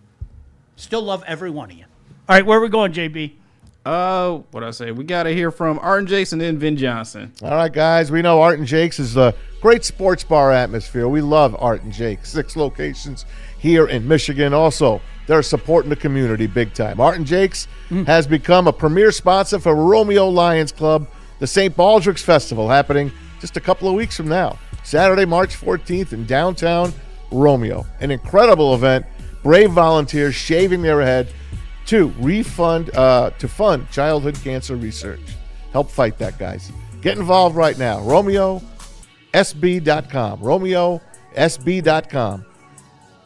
Still love every one of you. All right, where are we going, JB? What I say? We got to hear from Art and Jake's and then Vin Johnson. All right, guys. We know Art and Jake's is a great sports bar atmosphere. We love Art and Jake's. 6 locations here in Michigan. Also, they're supporting the community big time. Art and Jake's has become a premier sponsor for Romeo Lions Club, the St. Baldrick's Festival, happening just a couple of weeks from now. Saturday, March 14th in downtown Romeo. An incredible event. Brave volunteers shaving their head to fund childhood cancer research. Help fight that, guys. Get involved right now. RomeoSB.com. RomeoSB.com.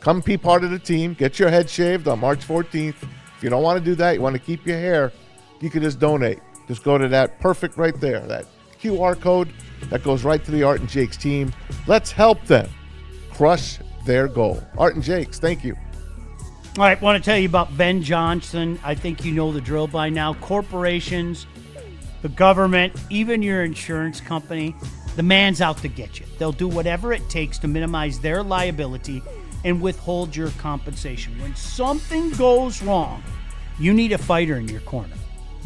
Come be part of the team. Get your head shaved on March 14th. If you don't want to do that, you want to keep your hair, you can just donate. Just go to that perfect right there, that QR code that goes right to the Art and Jake's team. Let's help them crush their goal. Art and Jake's, thank you. All right, want to tell you about Ben Johnson. I think you know the drill by now. Corporations, the government, even your insurance company, the man's out to get you. They'll do whatever it takes to minimize their liability and withhold your compensation. When something goes wrong, you need a fighter in your corner.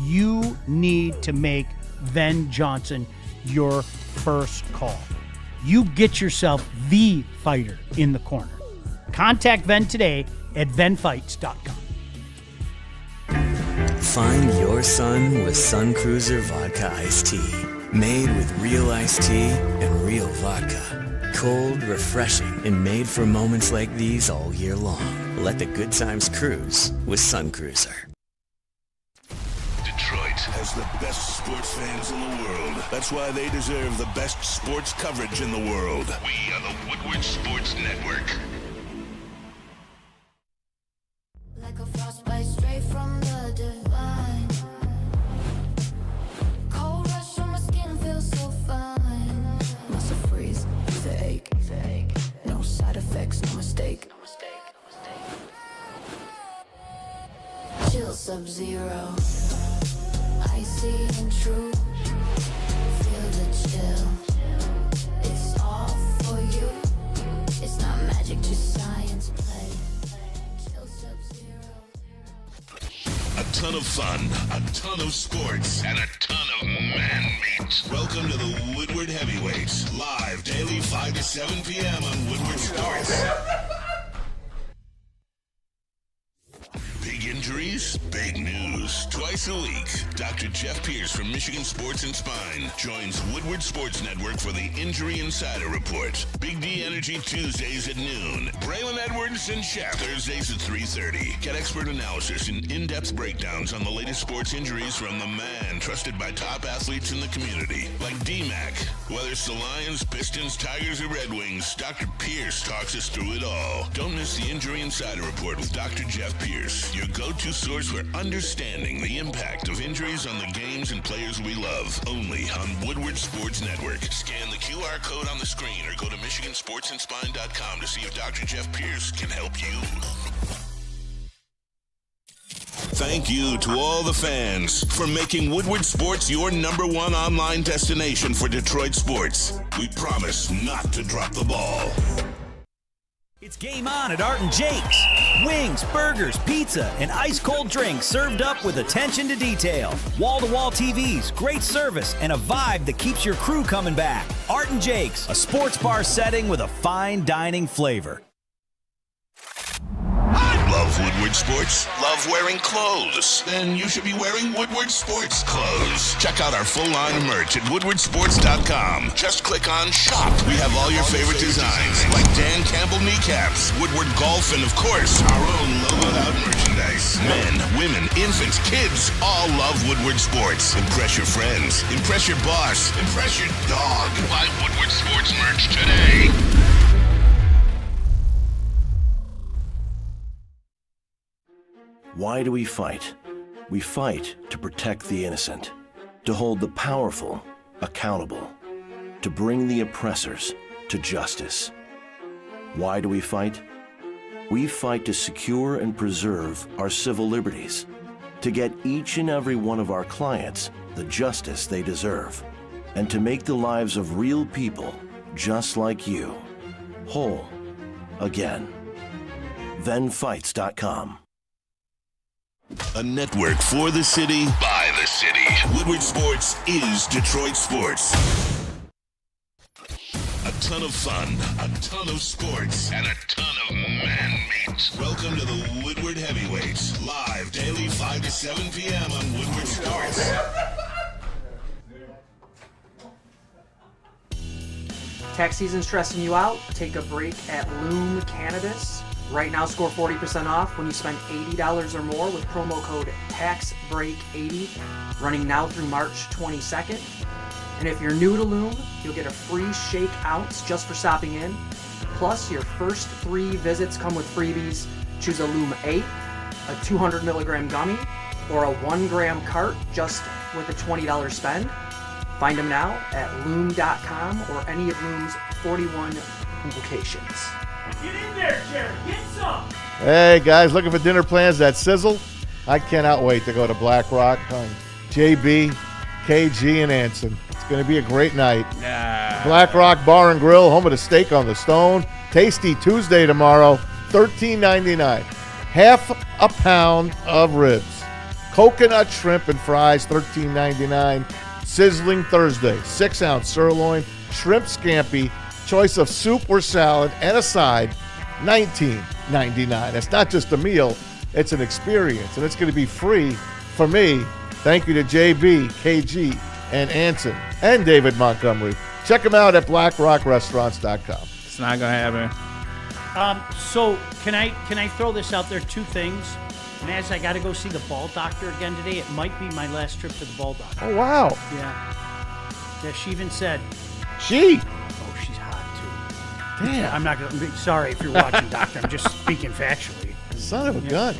You need to make Ben Johnson your first call. You get yourself the fighter in the corner. Contact Ven today at venfights.com. Find your sun with Sun Cruiser Vodka Iced Tea. Made with real iced tea and real vodka. Cold, refreshing, and made for moments like these all year long. Let the good times cruise with Sun Cruiser. Detroit has the best sports fans in the world. That's why they deserve the best sports coverage in the world. We are the Woodward Sports Network. Like a frostbite straight from the divine. Cold rush on my skin feels so fine. Muscle freeze, the ache. No side effects, no mistake. Chill Sub-Zero. Icy and true. Feel the chill. It's all for you. It's not magic, just science play. Chill Sub-Zero. A ton of fun, a ton of sports, and a ton of man meat. Welcome to the Woodward Heavyweights, live daily 5 to 7 p.m. on Woodward Sports. Big injuries, big news. Twice a week, Dr. Jeff Pierce from Michigan Sports and Spine joins Woodward Sports Network for the Injury Insider Report. Big D Energy Tuesdays at noon. Braylon Edwards and Shaq Thursdays at 3:30. Get expert analysis and in-depth breakdowns on the latest sports injuries from the man trusted by top athletes in the community, like D-Mac. Whether it's the Lions, Pistons, Tigers, or Red Wings, Dr. Pierce talks us through it all. Don't miss the Injury Insider Report with Dr. Jeff Pierce, your go-to source for understanding the impact of injuries on the games and players we love. Only on Woodward Sports Network. Scan the QR code on the screen or go to MichiganSportsandSpine.com to see if Dr. Jeff Pierce can help you. Thank you to all the fans for making Woodward Sports your #1 online destination for Detroit sports. We promise not to drop the ball. It's game on at Art and Jake's. Wings, burgers, pizza, and ice-cold drinks served up with attention to detail. Wall-to-wall TVs, great service, and a vibe that keeps your crew coming back. Art and Jake's, a sports bar setting with a fine dining flavor. Love Woodward Sports? Love wearing clothes? Then you should be wearing Woodward Sports clothes. Check out our full line of merch at woodwardsports.com. Just click on shop. We have all your favorite designs, like Dan Campbell kneecaps, Woodward golf, and of course, our own logoed out merchandise. Men, women, infants, kids, all love Woodward Sports. Impress your friends. Impress your boss. Impress your dog. Buy Woodward Sports merch today. Why do we fight? We fight to protect the innocent, to hold the powerful accountable, to bring the oppressors to justice. Why do we fight? We fight to secure and preserve our civil liberties, to get each and every one of our clients the justice they deserve, and to make the lives of real people just like you whole again. ThenFights.com. A network for the city, by the city. Woodward Sports is Detroit sports. A ton of fun, a ton of sports, and a ton of man meat. Welcome to the Woodward Heavyweights, live daily 5 to 7 p.m. on Woodward Sports. Tax season stressing you out? Take a break at Loom Cannabis. Right now, score 40% off when you spend $80 or more with promo code TAXBREAK80, running now through March 22nd. And if you're new to Loom, you'll get a free shake ounce just for stopping in. Plus, your first 3 visits come with freebies. Choose a Loom 8, a 200 milligram gummy, or a 1 gram cart just with a $20 spend. Find them now at loom.com or any of Loom's 41 locations. Get in there, Jerry. Get some. Hey, guys, looking for dinner plans that sizzle? I cannot wait to go to Black Rock on JB, KG, and Anson. It's going to be a great night. Black Rock Bar and Grill, home of the steak on the stone. Tasty Tuesday tomorrow, $13.99. Half a pound of ribs. Coconut shrimp and fries, $13.99. Sizzling Thursday, 6-ounce sirloin, shrimp scampi, choice of soup or salad, and a side, $19.99. It's not just a meal, it's an experience, and it's going to be free for me. Thank you to JB, KG, and Anson, and David Montgomery. Check them out at blackrockrestaurants.com. It's not going to happen. So can I throw this out there? 2 things. And as I got to go see the ball doctor again today, it might be my last trip to the ball doctor. Oh, wow. Yeah, she even said. She? Oh, she's hot, too. Damn. I'm not going to be sorry if you're watching, doctor. I'm just speaking factually. Son of a gun.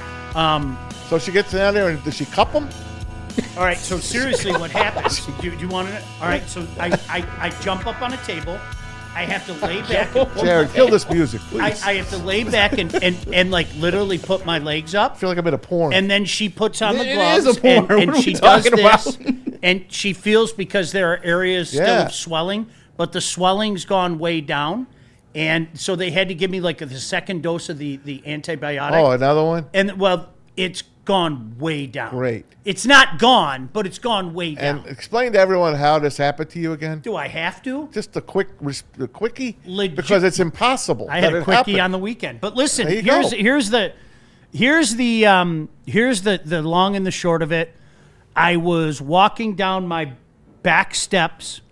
So she gets down there, and does she cup them? All right, so seriously, what happens? Do you want to? All right, so I jump up on a table. I have to lay back. Jared, kill this music, please. I have to lay back and like literally put my legs up. I feel like I'm in a porn. And then she puts on the It gloves is a porn. and What are she we does talking this. about? And she feels, because there are areas still of swelling, but the swelling's gone way down. And so they had to give me like the second dose of the antibiotic. Oh, another one? And well, it's gone way down. Great. It's not gone, but it's gone way down. And explain to everyone how this happened to you again. Do I have to? Just the quickie? Legit- Because it's impossible. I had that a it quickie happened. on the weekend. But listen, There you here's go. the long and the short of it. I was walking down my back steps.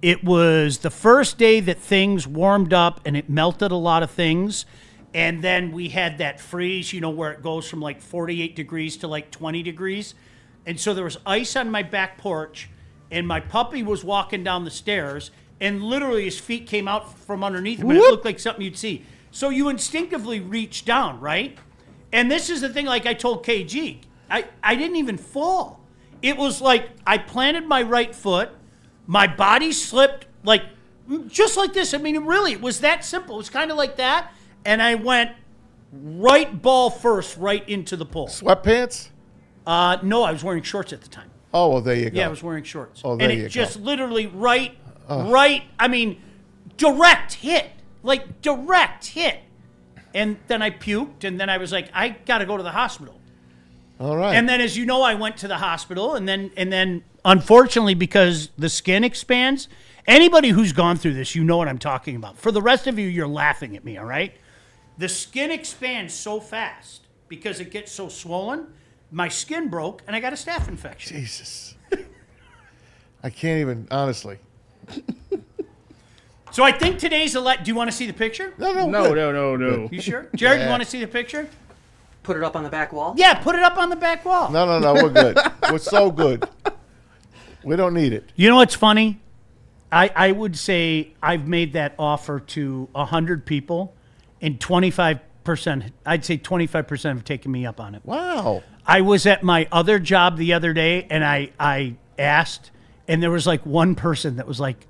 It was the first day that things warmed up and it melted a lot of things. And then we had that freeze, where it goes from like 48 degrees to like 20 degrees. And so there was ice on my back porch, and my puppy was walking down the stairs, and literally his feet came out from underneath him, and it looked like something you'd see. So you instinctively reach down, right? And this is the thing, like I told KG, I didn't even fall. It was like I planted my right foot, my body slipped like just like this. I mean, it was that simple. It was kind of like that. And I went right ball first right into the pool. Sweatpants? No, I was wearing shorts at the time. Oh, well, there you go. Yeah, I was wearing shorts. Oh, there and you it just go. literally right, I mean, direct hit. Like, direct hit. And then I puked, and then I was like, I got to go to the hospital. All right. And then, as you know, I went to the hospital, and then unfortunately, because the skin expands, anybody who's gone through this, you know what I'm talking about. For the rest of you, you're laughing at me, all right? The skin expands so fast because it gets so swollen. My skin broke, and I got a staph infection. Jesus. I can't even, honestly. So I think today's do you want to see the picture? No. You sure? Jared, Yeah. you want to see the picture? Put it up on the back wall? Yeah, put it up on the back wall. No, we're good. We're so good. We don't need it. You know what's funny? I would say I've made that offer to 100 people, and 25%, I'd say 25% have taken me up on it. Wow. I was at my other job the other day, and I asked, and there was like one person that was like,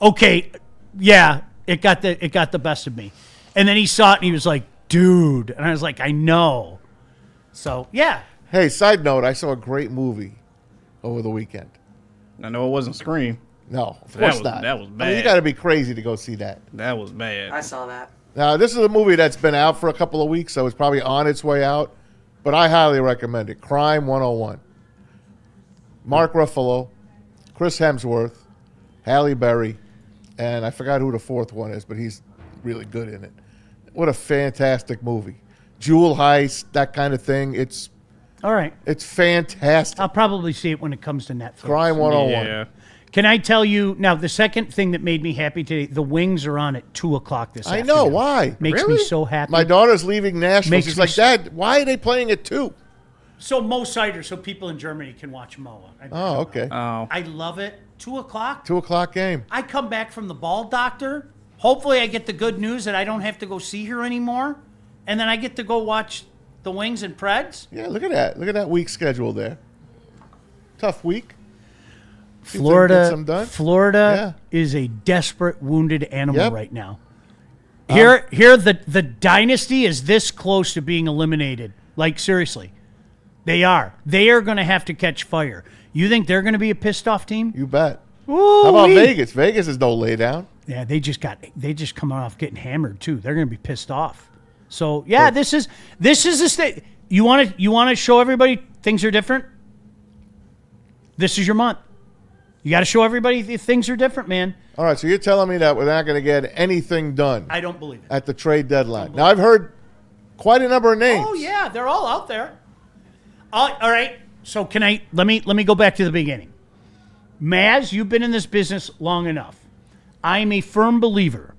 okay, yeah, it got the best of me. And then he saw it, and he was like, dude. And I was like, I know. So, yeah. Hey, side note, I saw a great movie over the weekend. I know it wasn't Scream. No, of course not. That was bad. I mean, you got to be crazy to go see that. That was bad. I saw that. Now, this is a movie that's been out for a couple of weeks, so it's probably on its way out, but I highly recommend it. Crime 101. Mark Ruffalo, Chris Hemsworth, Halle Berry, and I forgot who the fourth one is, but he's really good in it. What a fantastic movie. Jewel heist, that kind of thing. It's all right. It's fantastic. I'll probably see it when it comes to Netflix. Crime 101. Yeah. Can I tell you, now the second thing that made me happy today, the Wings are on at 2 o'clock this afternoon. I know, why? Makes me so happy. My daughter's leaving Nashville. Makes She's me like, so- Dad, why are they playing at 2? So Mo Cider, so people in Germany can watch Moa. Oh, okay. I love it. 2 o'clock. 2 o'clock game. I come back from the ball doctor. Hopefully I get the good news that I don't have to go see her anymore. And then I get to go watch the Wings and Preds. Yeah, look at that. Look at that week schedule there. Tough week. See if they can get some done. Florida is a desperate wounded animal Yep. right now. Here the dynasty is this close to being eliminated. Like, seriously. They are. They are going to have to catch fire. You think they're going to be a pissed off team? You bet. Ooh, How about Vegas? Vegas is no lay down. Yeah, they just come off getting hammered too. They're going to be pissed off. So yeah, this is the state. You want to show everybody things are different. This is your month. You got to show everybody things are different, man. All right, so you're telling me that we're not going to get anything done I don't believe it. at the trade deadline. Now, I've heard quite a number of names. Oh yeah, they're all out there. All right. So let me go back to the beginning. Maz, you've been in this business long enough. I am a firm believer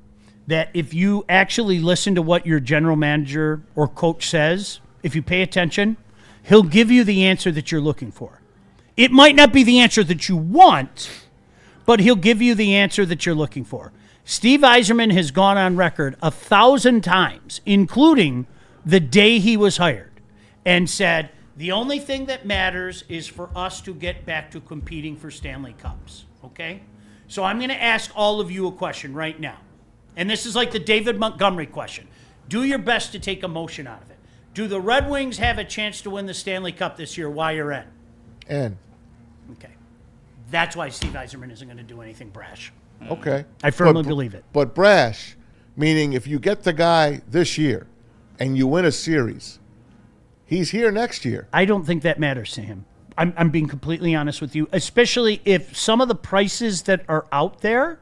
that if you actually listen to what your general manager or coach says, if you pay attention, he'll give you the answer that you're looking for. It might not be the answer that you want, but he'll give you the answer that you're looking for. Steve Yzerman has gone on record 1,000 times, including the day he was hired, and said, the only thing that matters is for us to get back to competing for Stanley Cups, okay? So I'm going to ask all of you a question right now. And this is like the David Montgomery question. Do your best to take emotion out of it. Do the Red Wings have a chance to win the Stanley Cup this year? Y or N? N. Okay. That's why Steve Yzerman isn't going to do anything brash. Okay. I firmly believe it. But brash, meaning if you get the guy this year and you win a series, he's here next year. I don't think that matters to him. I'm being completely honest with you, especially if some of the prices that are out there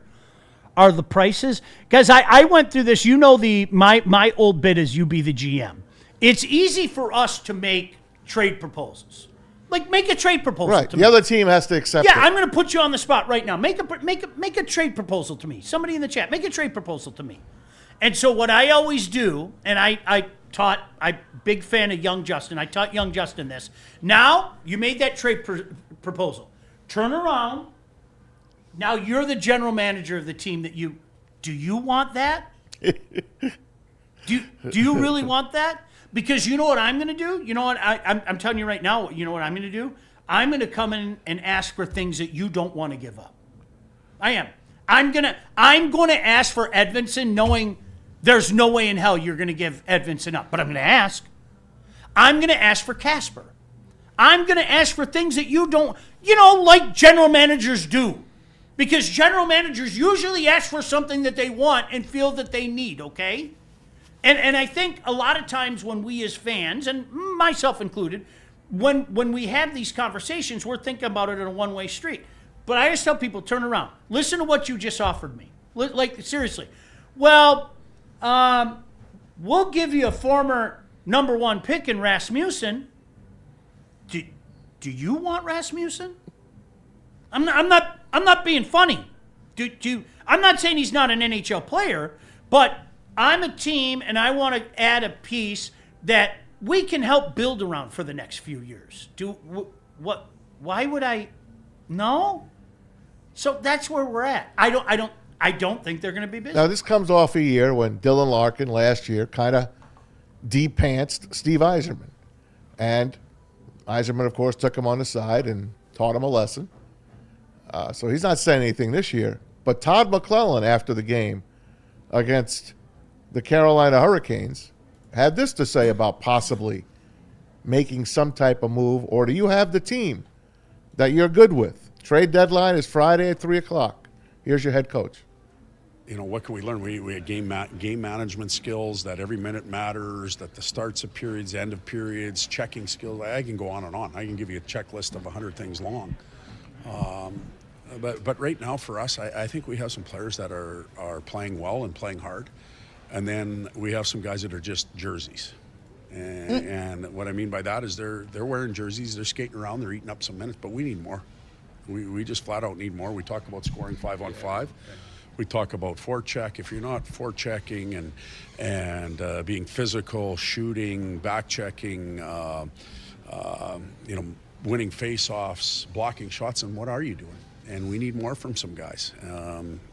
are the prices. Guys, I went through this. You know, my old bit is you be the GM. It's easy for us to make trade proposals. Like, make a trade proposal Right. to The me. other team has to accept Yeah, it. I'm going to put you on the spot right now. Make a trade proposal to me. Somebody in the chat, make a trade proposal to me. And so what I always do, and I'm big fan of young Justin. I taught young Justin this. Now, you made that trade proposal. Turn around. Now you're the general manager of the team do you want that? Do you really want that? Because you know what I'm going to do? You know what? I'm telling you right now, you know what I'm going to do? I'm going to come in and ask for things that you don't want to give up. I am. I'm going to ask for Edvinsson knowing there's no way in hell you're going to give Edvinsson up. But I'm going to ask. I'm going to ask for Casper. I'm going to ask for things that you don't, like general managers do. Because general managers usually ask for something that they want and feel that they need, okay? And I think a lot of times when we as fans, and myself included, when we have these conversations, we're thinking about it in a one-way street. But I just tell people, turn around. Listen to what you just offered me. Like, seriously. Well, we'll give you a former number 1 pick in Rasmussen. Do you want Rasmussen? I'm not being funny. I'm not saying he's not an NHL player, but I'm a team and I want to add a piece that we can help build around for the next few years. Why would I? No. So that's where we're at. I don't think they're going to be busy. Now this comes off a year when Dylan Larkin last year kind of de-pantsed Steve Yzerman, and Yzerman, of course, took him on the side and taught him a lesson. So he's not saying anything this year. But Todd McClellan, after the game against the Carolina Hurricanes, had this to say about possibly making some type of move, or do you have the team that you're good with? Trade deadline is Friday at 3 o'clock. Here's your head coach. What can we learn? We have game management skills, that every minute matters, that the starts of periods, end of periods, checking skills. I can go on and on. I can give you a checklist of 100 things long. But right now for us, I think we have some players that are playing well and playing hard. And then we have some guys that are just jerseys. And what I mean by that is they're wearing jerseys, they're skating around, they're eating up some minutes, but we need more. We just flat out need more. We talk about scoring 5-on-5. We talk about forecheck. If you're not forechecking and being physical, shooting, back checking, winning face-offs, blocking shots, and what are you doing? And we need more from some guys.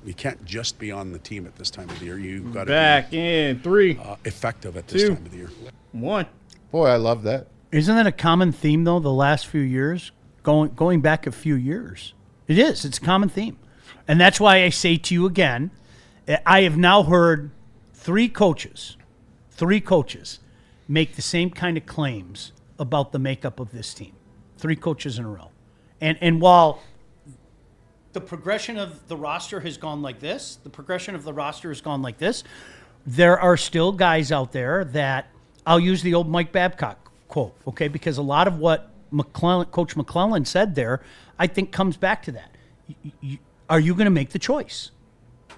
You can't just be on the team at this time of the year. You've got to back in 3, effective at this 2, time of the year. 1. Boy, I love that. Isn't that a common theme, though, the last few years? Going back a few years. It is. It's a common theme. And that's why I say to you again, I have now heard 3 coaches make the same kind of claims about the makeup of this team. 3 coaches in a row. And while the progression of the roster has gone like this, there are still guys out there that, I'll use the old Mike Babcock quote, okay, because a lot of what Coach McClellan said there, I think comes back to that. Are you going to make the choice?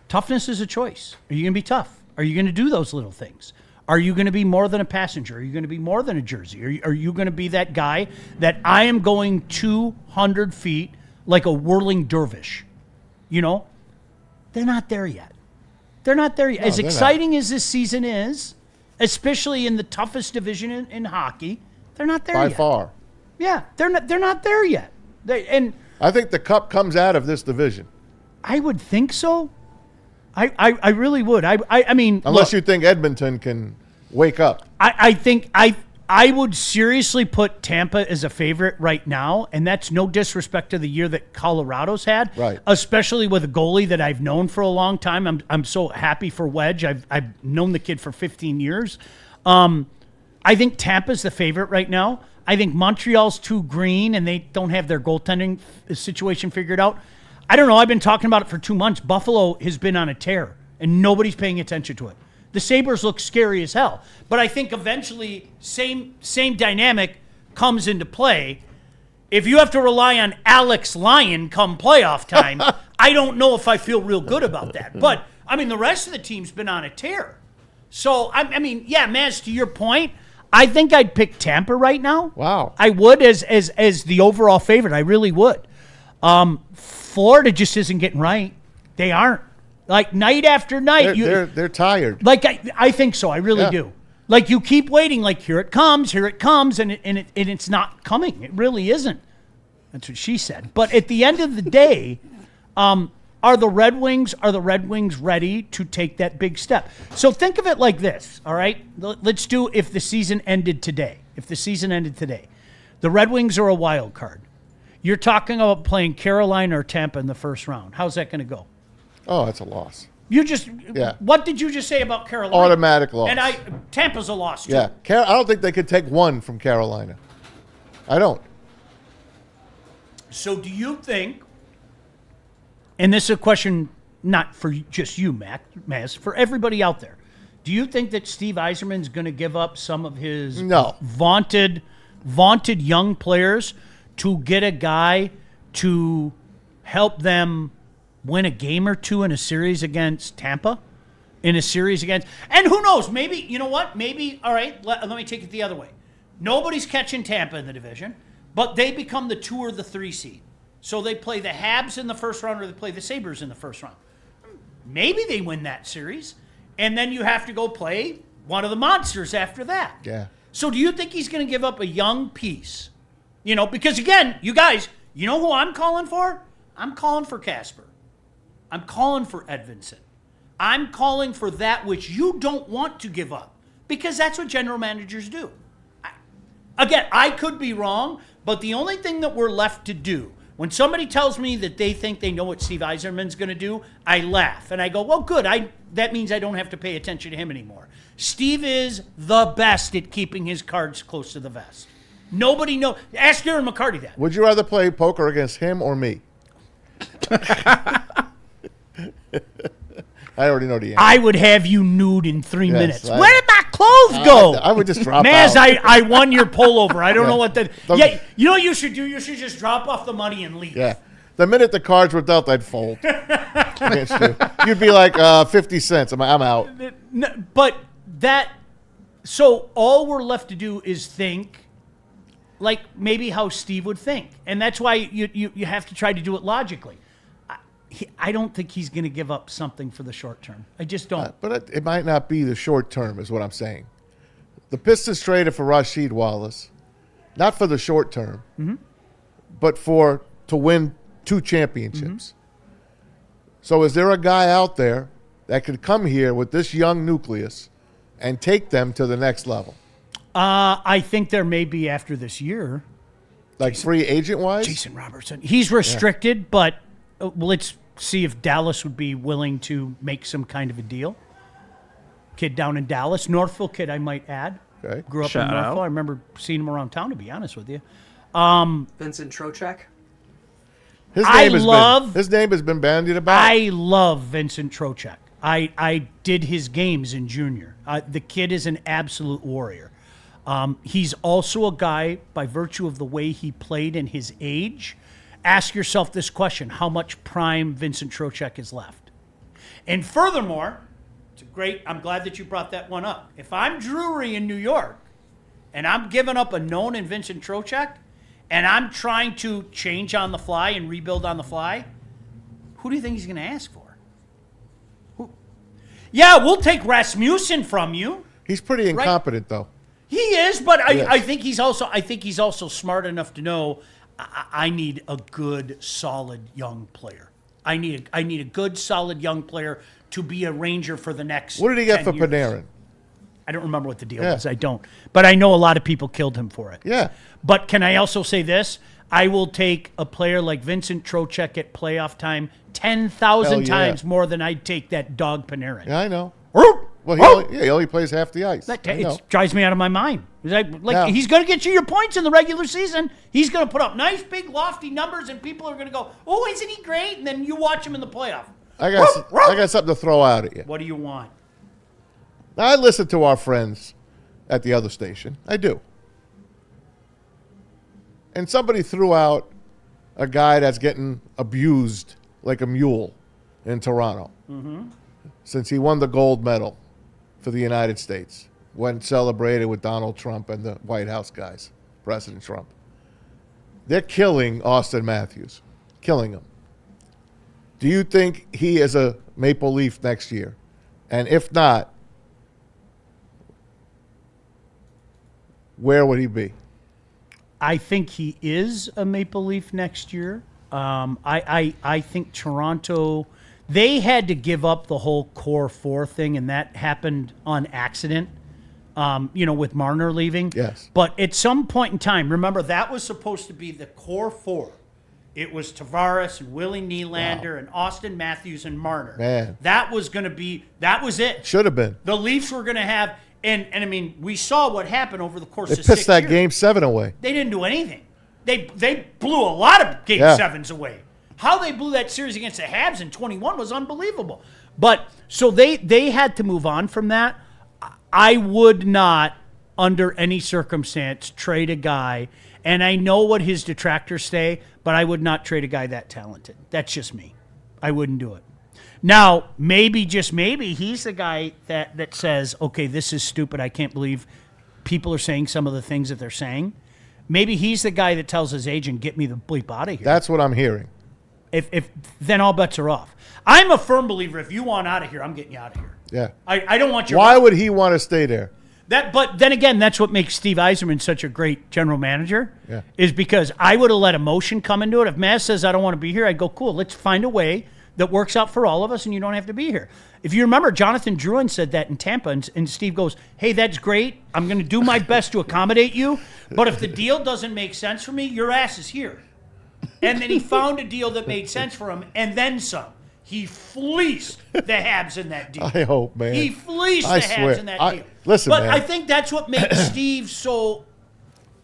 Toughness is a choice. Are you going to be tough? Are you going to do those little things? Are you going to be more than a passenger? Are you going to be more than a jersey? Are you going to be that guy that I am going 200 feet like a whirling dervish? They're not there yet. As exciting as this season is, especially in the toughest division in hockey, they're not there yet. By far. Yeah, they're not there yet. I think the cup comes out of this division. I would think so. I really would. I mean, unless you think Edmonton can wake up. I think I would seriously put Tampa as a favorite right now, and that's no disrespect to the year that Colorado's had. Right. Especially with a goalie that I've known for a long time. I'm so happy for Wedge. I've known the kid for 15 years. I think Tampa's the favorite right now. I think Montreal's too green, and they don't have their goaltending situation figured out. I don't know. I've been talking about it for 2 months. Buffalo has been on a tear, and nobody's paying attention to it. The Sabres look scary as hell. But I think eventually same dynamic comes into play. If you have to rely on Alex Lyon come playoff time, I don't know if I feel real good about that. But, I mean, the rest of the team's been on a tear. So, I mean, yeah, Maz, to your point, I think I'd pick Tampa right now. Wow. I would as the overall favorite. I really would. Florida just isn't getting right. They aren't. Like, night after night. They're tired. Like, I think so. I really do. Like, you keep waiting. Like, here it comes, and it's not coming. It really isn't. That's what she said. But at the end of the day, are the Red Wings ready to take that big step? So think of it like this, all right? Let's do if the season ended today. The Red Wings are a wild card. You're talking about playing Carolina or Tampa in the first round. How's that going to go? Oh, that's a loss. What did you just say about Carolina? Automatic loss. And Tampa's a loss too. Yeah, I don't think they could take one from Carolina. I don't. So do you think, and this is a question not for just you, Maz, for everybody out there, do you think that Steve Yzerman's going to give up some of his vaunted young players to get a guy to help them win a game or two in a series against Tampa? In a series against, and who knows, maybe, you know what, maybe, all right, let me take it the other way. Nobody's catching Tampa in the division, but they become the 2 or the 3 seed. So they play the Habs in the first round or they play the Sabres in the first round. Maybe they win that series, and then you have to go play one of the monsters after that. Yeah. So do you think he's going to give up a young piece? You know, because again, you guys, you know who I'm calling for? I'm calling for Casper. I'm calling for Edvinsson. I'm calling for that which you don't want to give up, because that's what general managers do. Again, I could be wrong, but the only thing that we're left to do, when somebody tells me that they think they know what Steve Yzerman's going to do, I laugh and I go, well, good. That means I don't have to pay attention to him anymore. Steve is the best at keeping his cards close to the vest. Nobody knows. Ask Darren McCarty that. Would you rather play poker against him or me? I already know the answer. I would have you nude in 3 minutes. Where did my clothes go? I would just drop Maz, out. I won your pullover. I don't know what the... Yeah, you know what you should do? You should just drop off the money and leave. Yeah. The minute the cards were dealt, I'd fold against you. You'd be like 50 cents. I'm out. But that... So all we're left to do is think like maybe how Steve would think. And that's why you have to try to do it logically. I don't think he's going to give up something for the short term. I just don't. But it might not be the short term, is what I'm saying. The Pistons traded for Rasheed Wallace, not for the short term, but to win 2 championships. So is there a guy out there that could come here with this young nucleus and take them to the next level? I think there may be after this year. Like free agent-wise? Jason Robertson. He's restricted, but let's see if Dallas would be willing to make some kind of a deal. Kid down in Dallas. Northville kid, I might add. Okay. Grew up Shout in Northville. out. I remember seeing him around town, to be honest with you. Vincent Trocheck. His name has been bandied about. I love Vincent Trocheck. I did his games in junior. The kid is an absolute warrior. He's also a guy, by virtue of the way he played and his age, ask yourself this question: how much prime Vincent Trocheck is left? And furthermore, it's great. I'm glad that you brought that one up. If I'm Drury in New York and I'm giving up a known in Vincent Trocheck and I'm trying to change on the fly and rebuild on the fly, who do you think he's going to ask for? Who? Yeah, we'll take Rasmussen from you. He's pretty incompetent, though. He is, but I think he's also smart enough to know I need a good, solid young player. I need a good, solid young player to be a Ranger for the next. What did he get 10 for years. Panarin? I don't remember what the deal was. I don't. But I know a lot of people killed him for it. Yeah. But can I also say this? I will take a player like Vincent Trocheck at playoff time 10,000 times more than I'd take that dog Panarin. Yeah, I know. Well, he only plays half the ice. It drives me out of my mind. He's going to get you your points in the regular season. He's going to put up nice, big, lofty numbers, and people are going to go, "Oh, isn't he great?" And then you watch him in the playoff. I got something to throw out at you. What do you want? Now, I listen to our friends at the other station. I do. And somebody threw out a guy that's getting abused like a mule in Toronto since he won the gold medal for the United States, when celebrated with Donald Trump and the White House guys, President Trump. They're killing Austin Matthews, killing him. Do you think he is a Maple Leaf next year? And if not, where would he be? I think he is a Maple Leaf next year. I think Toronto, they had to give up the whole core 4 thing, and that happened on accident, with Marner leaving. Yes. But at some point in time, remember, that was supposed to be the core 4. It was Tavares and Willie Nylander and Austin Matthews and Marner. Man. That was it. Should have been. The Leafs were going to have, and I mean, we saw what happened over the course They of 6 years. pissed that Game 7 away. They didn't do anything. They blew a lot of Game Yeah. 7s away. How they blew that series against the Habs in 21 was unbelievable. But so they had to move on from that. I would not, under any circumstance, trade a guy. And I know what his detractors say, but I would not trade a guy that talented. That's just me. I wouldn't do it. Now, maybe, just maybe, he's the guy that says, okay, this is stupid. I can't believe people are saying some of the things that they're saying. Maybe he's the guy that tells his agent, get me the bleep out of here. That's what I'm hearing. If then all bets are off. I'm a firm believer, if you want out of here, I'm getting you out of here. Yeah. I don't want your... Why would he want to stay there? But then again, that's what makes Steve Yzerman such a great general manager. Yeah. Is because I would have let emotion come into it. If Maz says I don't want to be here, I'd go, cool, let's find a way that works out for all of us and you don't have to be here. If you remember, Jonathan Drouin said that in Tampa, and Steve goes, hey, that's great. I'm going to do my best to accommodate you, but if the deal doesn't make sense for me, your ass is here. And then he found a deal that made sense for him, and then some. He fleeced the Habs in that deal. I hope, man. He fleeced the Habs in that deal. Listen, but man. I think that's what makes Steve so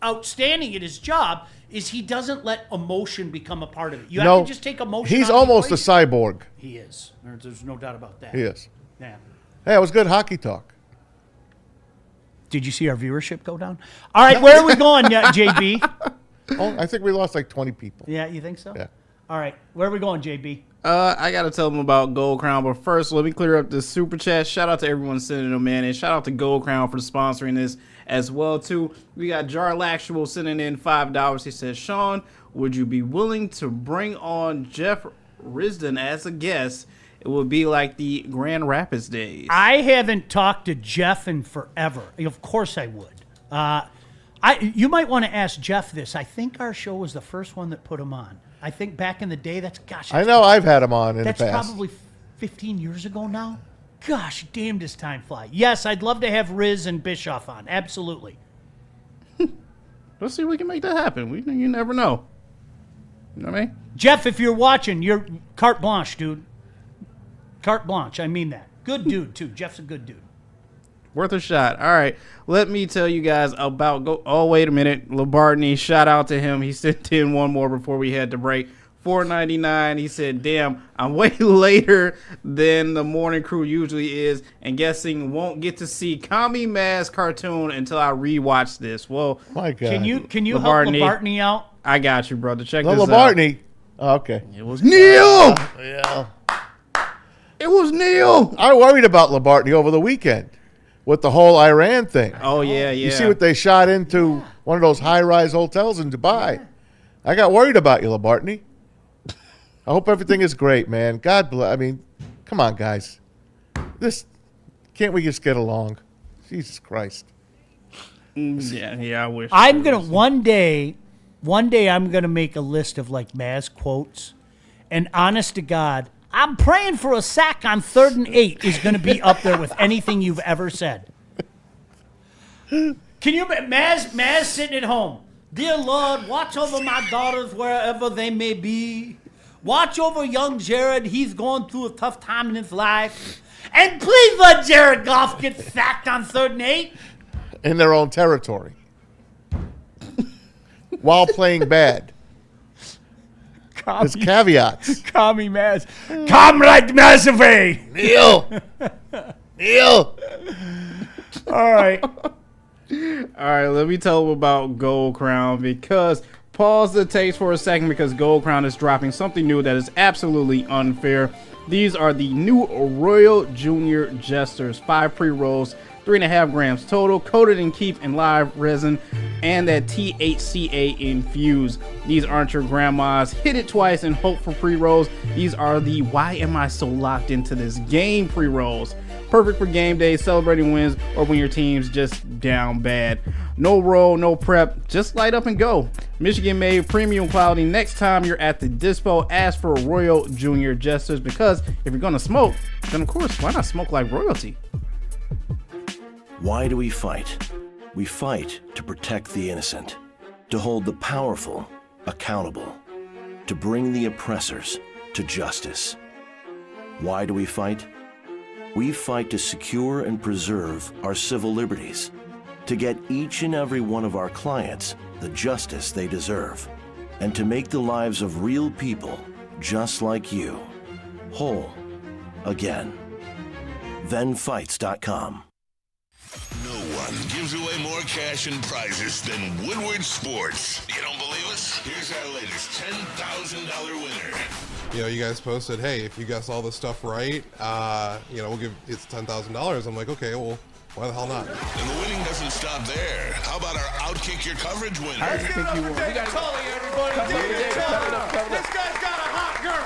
outstanding at his job is he doesn't let emotion become a part of it. You have to just take emotion He's out of the almost a equation. cyborg. He is. There's no doubt about that. He is. Yeah. Hey, it was good hockey talk. Did you see our viewership go down? All right, where are we going, JB? Oh, I think we lost like 20 people. Yeah, you think so? Yeah. All right, where are we going, JB? I got to tell them about Gold Crown, but first, let me clear up this super chat. Shout out to everyone sending them in, and shout out to Gold Crown for sponsoring this as well, too. We got Jar Laxual sending in $5. He says, Sean, would you be willing to bring on Jeff Risdon as a guest? It would be like the Grand Rapids days. I haven't talked to Jeff in forever. Of course I would. You might want to ask Jeff this. I think our show was the first one that put him on. I think back in the day, I know I've had him on in the past. That's probably 15 years ago now. Gosh, damn, does time fly. Yes, I'd love to have Riz and Bischoff on. Absolutely. Let's see if we can make that happen. You never know. You know what I mean? Jeff, if you're watching, you're carte blanche, dude. Carte blanche, I mean that. Good dude, too. Jeff's a good dude. Worth a shot. All right, let me tell you guys about Oh, wait a minute. Labartney, shout out to him. He sent in one more before we had to break. $4.99. He said, damn, I'm way later than the morning crew usually is, and guessing won't get to see Kami Maz cartoon until I rewatch this. Well, my God. Can you help Labartney out? I got you, brother. Check No, this Labartney. out. Oh, okay. It was Neil. Yeah. It was Neil. I worried about Labartney over the weekend with the whole Iran thing. Oh, yeah. You see what they shot into one of those high-rise hotels in Dubai. Yeah. I got worried about you, Labartney. I hope everything is great, man. God bless. I mean, come on, guys. Can't we just get along? Jesus Christ. Yeah, I wish. I'm going to, one day I'm going to make a list of like Maz quotes. And honest to God, I'm praying for a sack on 3rd and 8 is going to be up there with anything you've ever said. Can you, Maz sitting at home. Dear Lord, watch over my daughters wherever they may be. Watch over young Jared. He's going through a tough time in his life. And please let Jared Goff get sacked on 3rd and 8. In their own territory. While playing bad. There's caveats. Kami Maz. Comrade Mazavey. Neil. All right. All right, let me tell them about Gold Crown because pause the tapes for a second because Gold Crown is dropping something new that is absolutely unfair. These are the new Royal Junior Jesters, 5 pre-rolls, 3.5 grams total, coated in keef and live resin, and that THCA infused. These aren't your grandma's hit it twice and hope for pre-rolls. These are the why am I so locked into this game pre-rolls. Perfect for game day, celebrating wins, or when your team's just down bad. No roll, no prep, just light up and go. Michigan made premium quality. Next time you're at the dispo, ask for Royal Junior Jesters because if you're gonna smoke, then of course, why not smoke like royalty? Why do we fight? We fight to protect the innocent, to hold the powerful accountable, to bring the oppressors to justice. Why do we fight? We fight to secure and preserve our civil liberties, to get each and every one of our clients the justice they deserve, and to make the lives of real people just like you whole again. ThenFights.com. No one gives away more cash and prizes than Woodward Sports. You don't believe us? Here's our latest $10,000 winner. You know, you guys posted, hey, if you guess all this stuff right, you know, we'll give it's $10,000. I'm like, okay, well, why the hell not? And the winning doesn't stop there. How about our Outkick Your Coverage winner? Let's give it up for David Tully, everybody. David Tully. This guy's got a hot girl.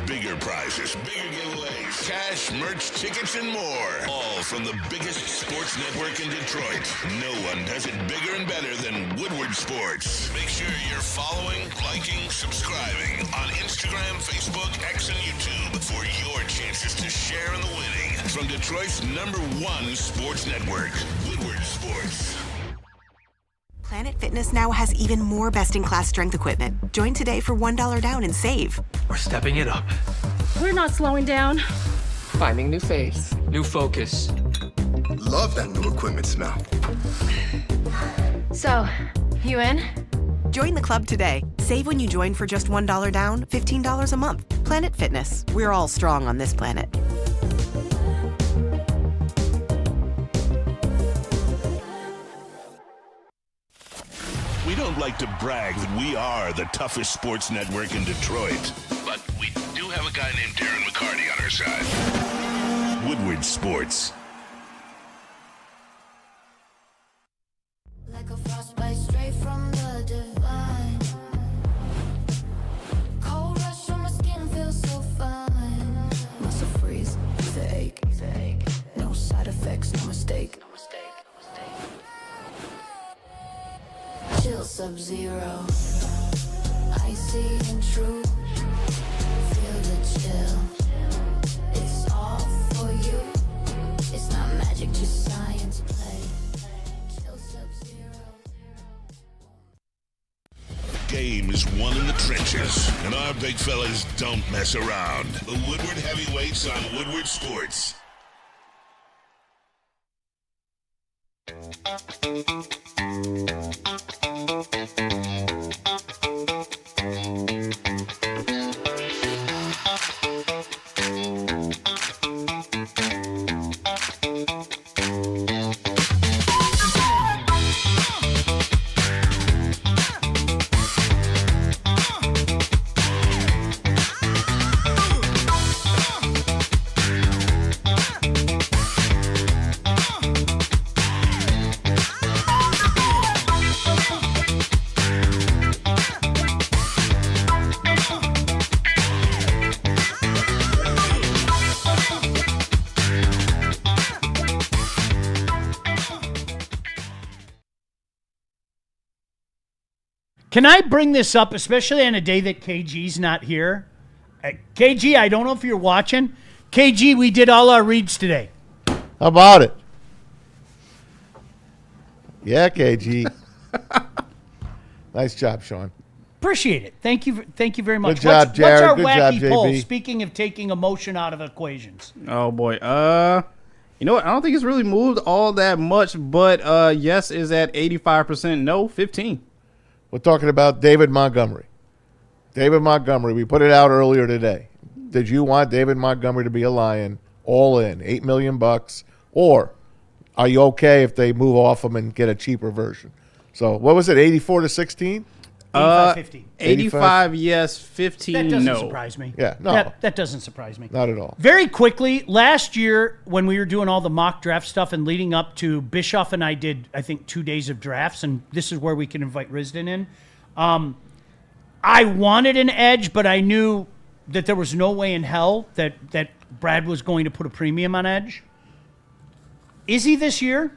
Bigger prizes, bigger giveaways, cash, merch, tickets, and more. All from the biggest sports network in Detroit. No one does it bigger and better than Woodward Sports. Make sure you're following, liking, subscribing on Instagram, Facebook, X, and YouTube for your chances to share in the winning. From Detroit's #1 sports network, Woodward Sports. Planet Fitness now has even more best-in-class strength equipment. Join today for $1 down and save. We're stepping it up. We're not slowing down. Finding new faith, new focus. Love that new equipment smell. So, you in? Join the club today. Save when you join for just $1 down, $15 a month. Planet Fitness. We're all strong on this planet. We don't like to brag that we are the toughest sports network in Detroit, but we do have a guy named Darren McCarty on our side. Woodward Sports. Like a frostbite straight from the divine. Cold rush on my skin feels so fine. Muscle freeze, the ache. No side effects, no mistake. Chill Sub-Zero, icy and true. Feel the chill. It's all for you. It's not magic, just science play. Chill Sub-Zero. Game is won in the trenches, and our big fellas don't mess around. The Woodward Heavyweights on Woodward Sports. Can I bring this up, especially on a day that KG's not here? KG, I don't know if you're watching. KG, we did all our reads today. How about it? Yeah, KG. Nice job, Sean. Appreciate it. Thank you very much. Good job, Jared. What's our Good wacky job, poll? JB. Speaking of taking emotion out of equations. Oh boy. You know what? I don't think it's really moved all that much, but yes is at 85%, no 15. We're talking about David Montgomery. David Montgomery, we put it out earlier today. Did you want David Montgomery to be a Lion all in, $8 million, or are you okay if they move off him and get a cheaper version? So what was it, 84-16? 85-15. 85 yes, 15 That doesn't no. surprise me. Yeah, no. That doesn't surprise me. Not at all. Very quickly, last year when we were doing all the mock draft stuff and leading up to Bischoff and I did, I think, 2 days of drafts, and this is where we can invite Risden in. I wanted an edge, but I knew that there was no way in hell that Brad was going to put a premium on edge. Is he this year?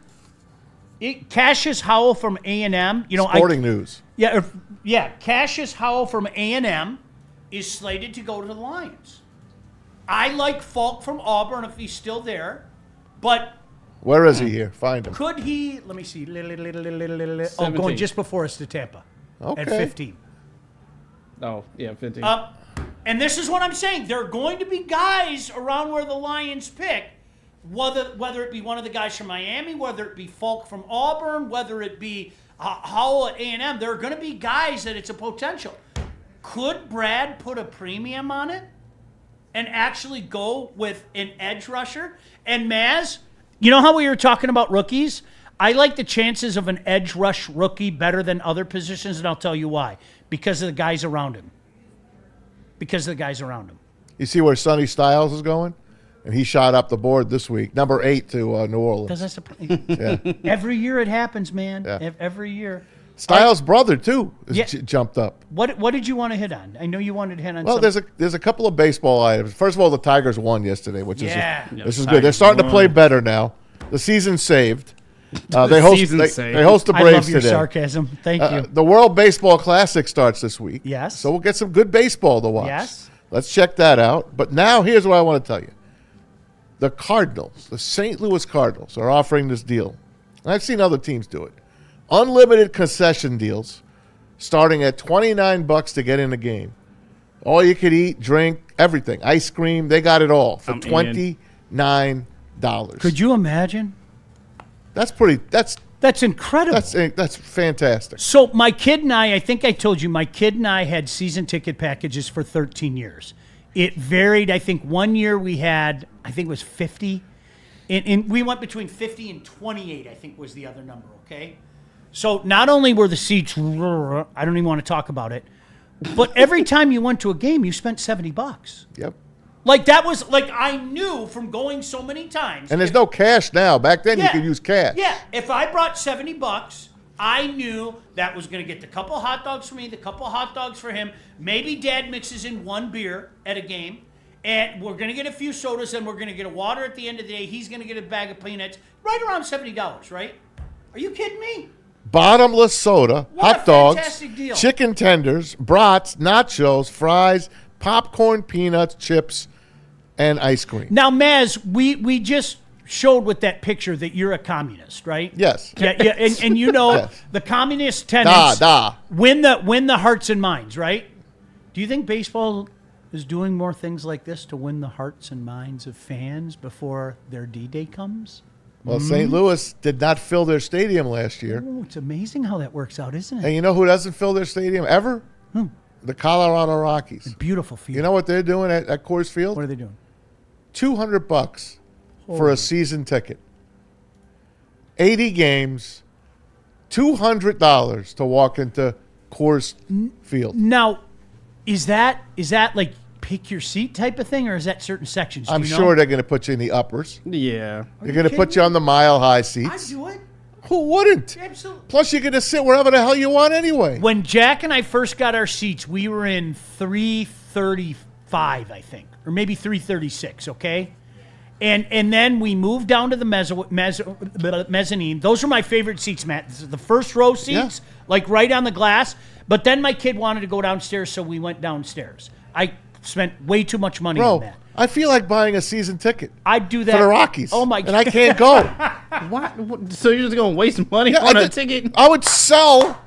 Cassius Howell from A&M. Sporting News. Yeah, Cassius Howell from A&M is slated to go to the Lions. I like Falk from Auburn if he's still there, but Where is he here? Find him. could he? Let me see. Going just before us to Tampa at Okay. 15. Oh, yeah, 15. And this is what I'm saying. There are going to be guys around where the Lions pick whether it be one of the guys from Miami, whether it be Falk from Auburn, whether it be Howell at A&M, there are going to be guys that it's a potential. Could Brad put a premium on it and actually go with an edge rusher? And Maz, you know how we were talking about rookies? I like the chances of an edge rush rookie better than other positions, and I'll tell you why. Because of the guys around him. You see where Sonny Styles is going? And he shot up the board this week, number 8 to New Orleans. Does that surprise? Yeah. Every year it happens, man. Yeah. Every year. Styles' brother too jumped up. What did you want to hit on? I know you wanted to hit on. Well, there's a couple of baseball items. First of all, the Tigers won yesterday, which this is good. They're starting to play better now. The season's saved. They host the Braves I love your today. Sarcasm. Thank you. The World Baseball Classic starts this week. Yes. So we'll get some good baseball to watch. Yes. Let's check that out. But now here's what I want to tell you. The Cardinals, the St. Louis Cardinals, are offering this deal. And I've seen other teams do it. Unlimited concession deals starting at $29 to get in the game. All you could eat, drink, everything. Ice cream, they got it all for $29. Could you imagine? That's incredible. That's fantastic. So my kid and I think I told you, my kid and I had season ticket packages for 13 years. It varied. I think one year we had, I think it was 50. And we went between 50 and 28, I think was the other number, okay? So not only were the seats, I don't even want to talk about it, but every time you went to a game, you spent $70. Yep. Like that was, like I knew from going so many times. And there's no cash now. Back then you could use cash. Yeah, if I brought $70, I knew that was going to get the couple hot dogs for me, the couple hot dogs for him. Maybe Dad mixes in one beer at a game, and we're going to get a few sodas, and we're going to get a water at the end of the day. He's going to get a bag of peanuts. Right around $70, right? Are you kidding me? Bottomless soda, What a hot dogs, fantastic deal. chicken tenders, brats, nachos, fries, popcorn, peanuts, chips, and ice cream. Now, Maz, we just showed with that picture that you're a communist, right? Yes. Yeah, and you know Yes. the communist tenants Da. win the hearts and minds, right? Do you think baseball is doing more things like this to win the hearts and minds of fans before their D-Day comes? Well, St. Louis did not fill their stadium last year. Oh, it's amazing how that works out, isn't it? And you know who doesn't fill their stadium ever? The Colorado Rockies. Beautiful field. You know what they're doing at Coors Field? What are they doing? $200 for a season ticket. 80 games, $200 to walk into Coors Field. Now, is that like pick your seat type of thing, or is that certain sections? I'm sure they're going to put you in the uppers. Yeah. They're going to put you on the mile-high seats. I'd do it. Who wouldn't? Absolutely. Plus, you're going to sit wherever the hell you want anyway. When Jack and I first got our seats, we were in 335, I think, or maybe 336, okay? And then we moved down to the mezzanine. Those were my favorite seats, Matt. This is the first row seats, like right on the glass. But then my kid wanted to go downstairs, so we went downstairs. I spent way too much money on that. I feel like buying a season ticket. I'd do that for the Rockies. Oh my God! And I can't go. What? So you're just going to waste money on a ticket? I would sell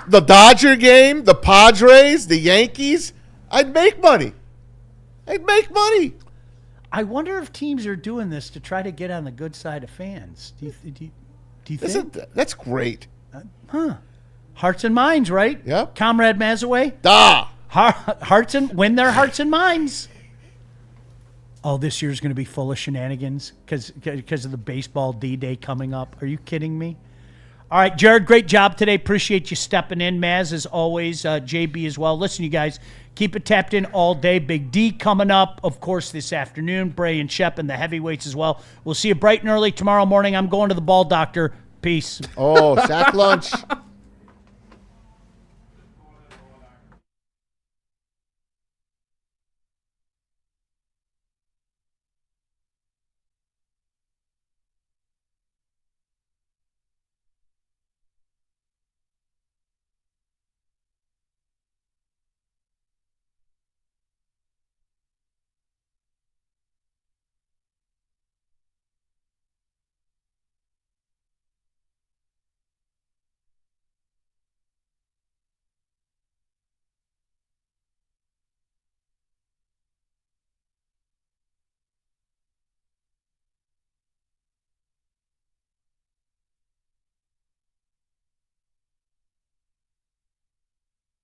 the Dodger game, the Padres, the Yankees. I'd make money. I wonder if teams are doing this to try to get on the good side of fans. Do you think? That's great. Hearts and minds, right? Yep. Comrade Mazaway? Da. Win their hearts and minds. Oh, this year's going to be full of shenanigans because of the baseball D-Day coming up. Are you kidding me? All right, Jared, great job today. Appreciate you stepping in. Maz, as always, JB as well. Listen, you guys, keep it tapped in all day. Big D coming up, of course, this afternoon. Bray and Shep and the heavyweights as well. We'll see you bright and early tomorrow morning. I'm going to the ball doctor. Peace. Oh, sack lunch.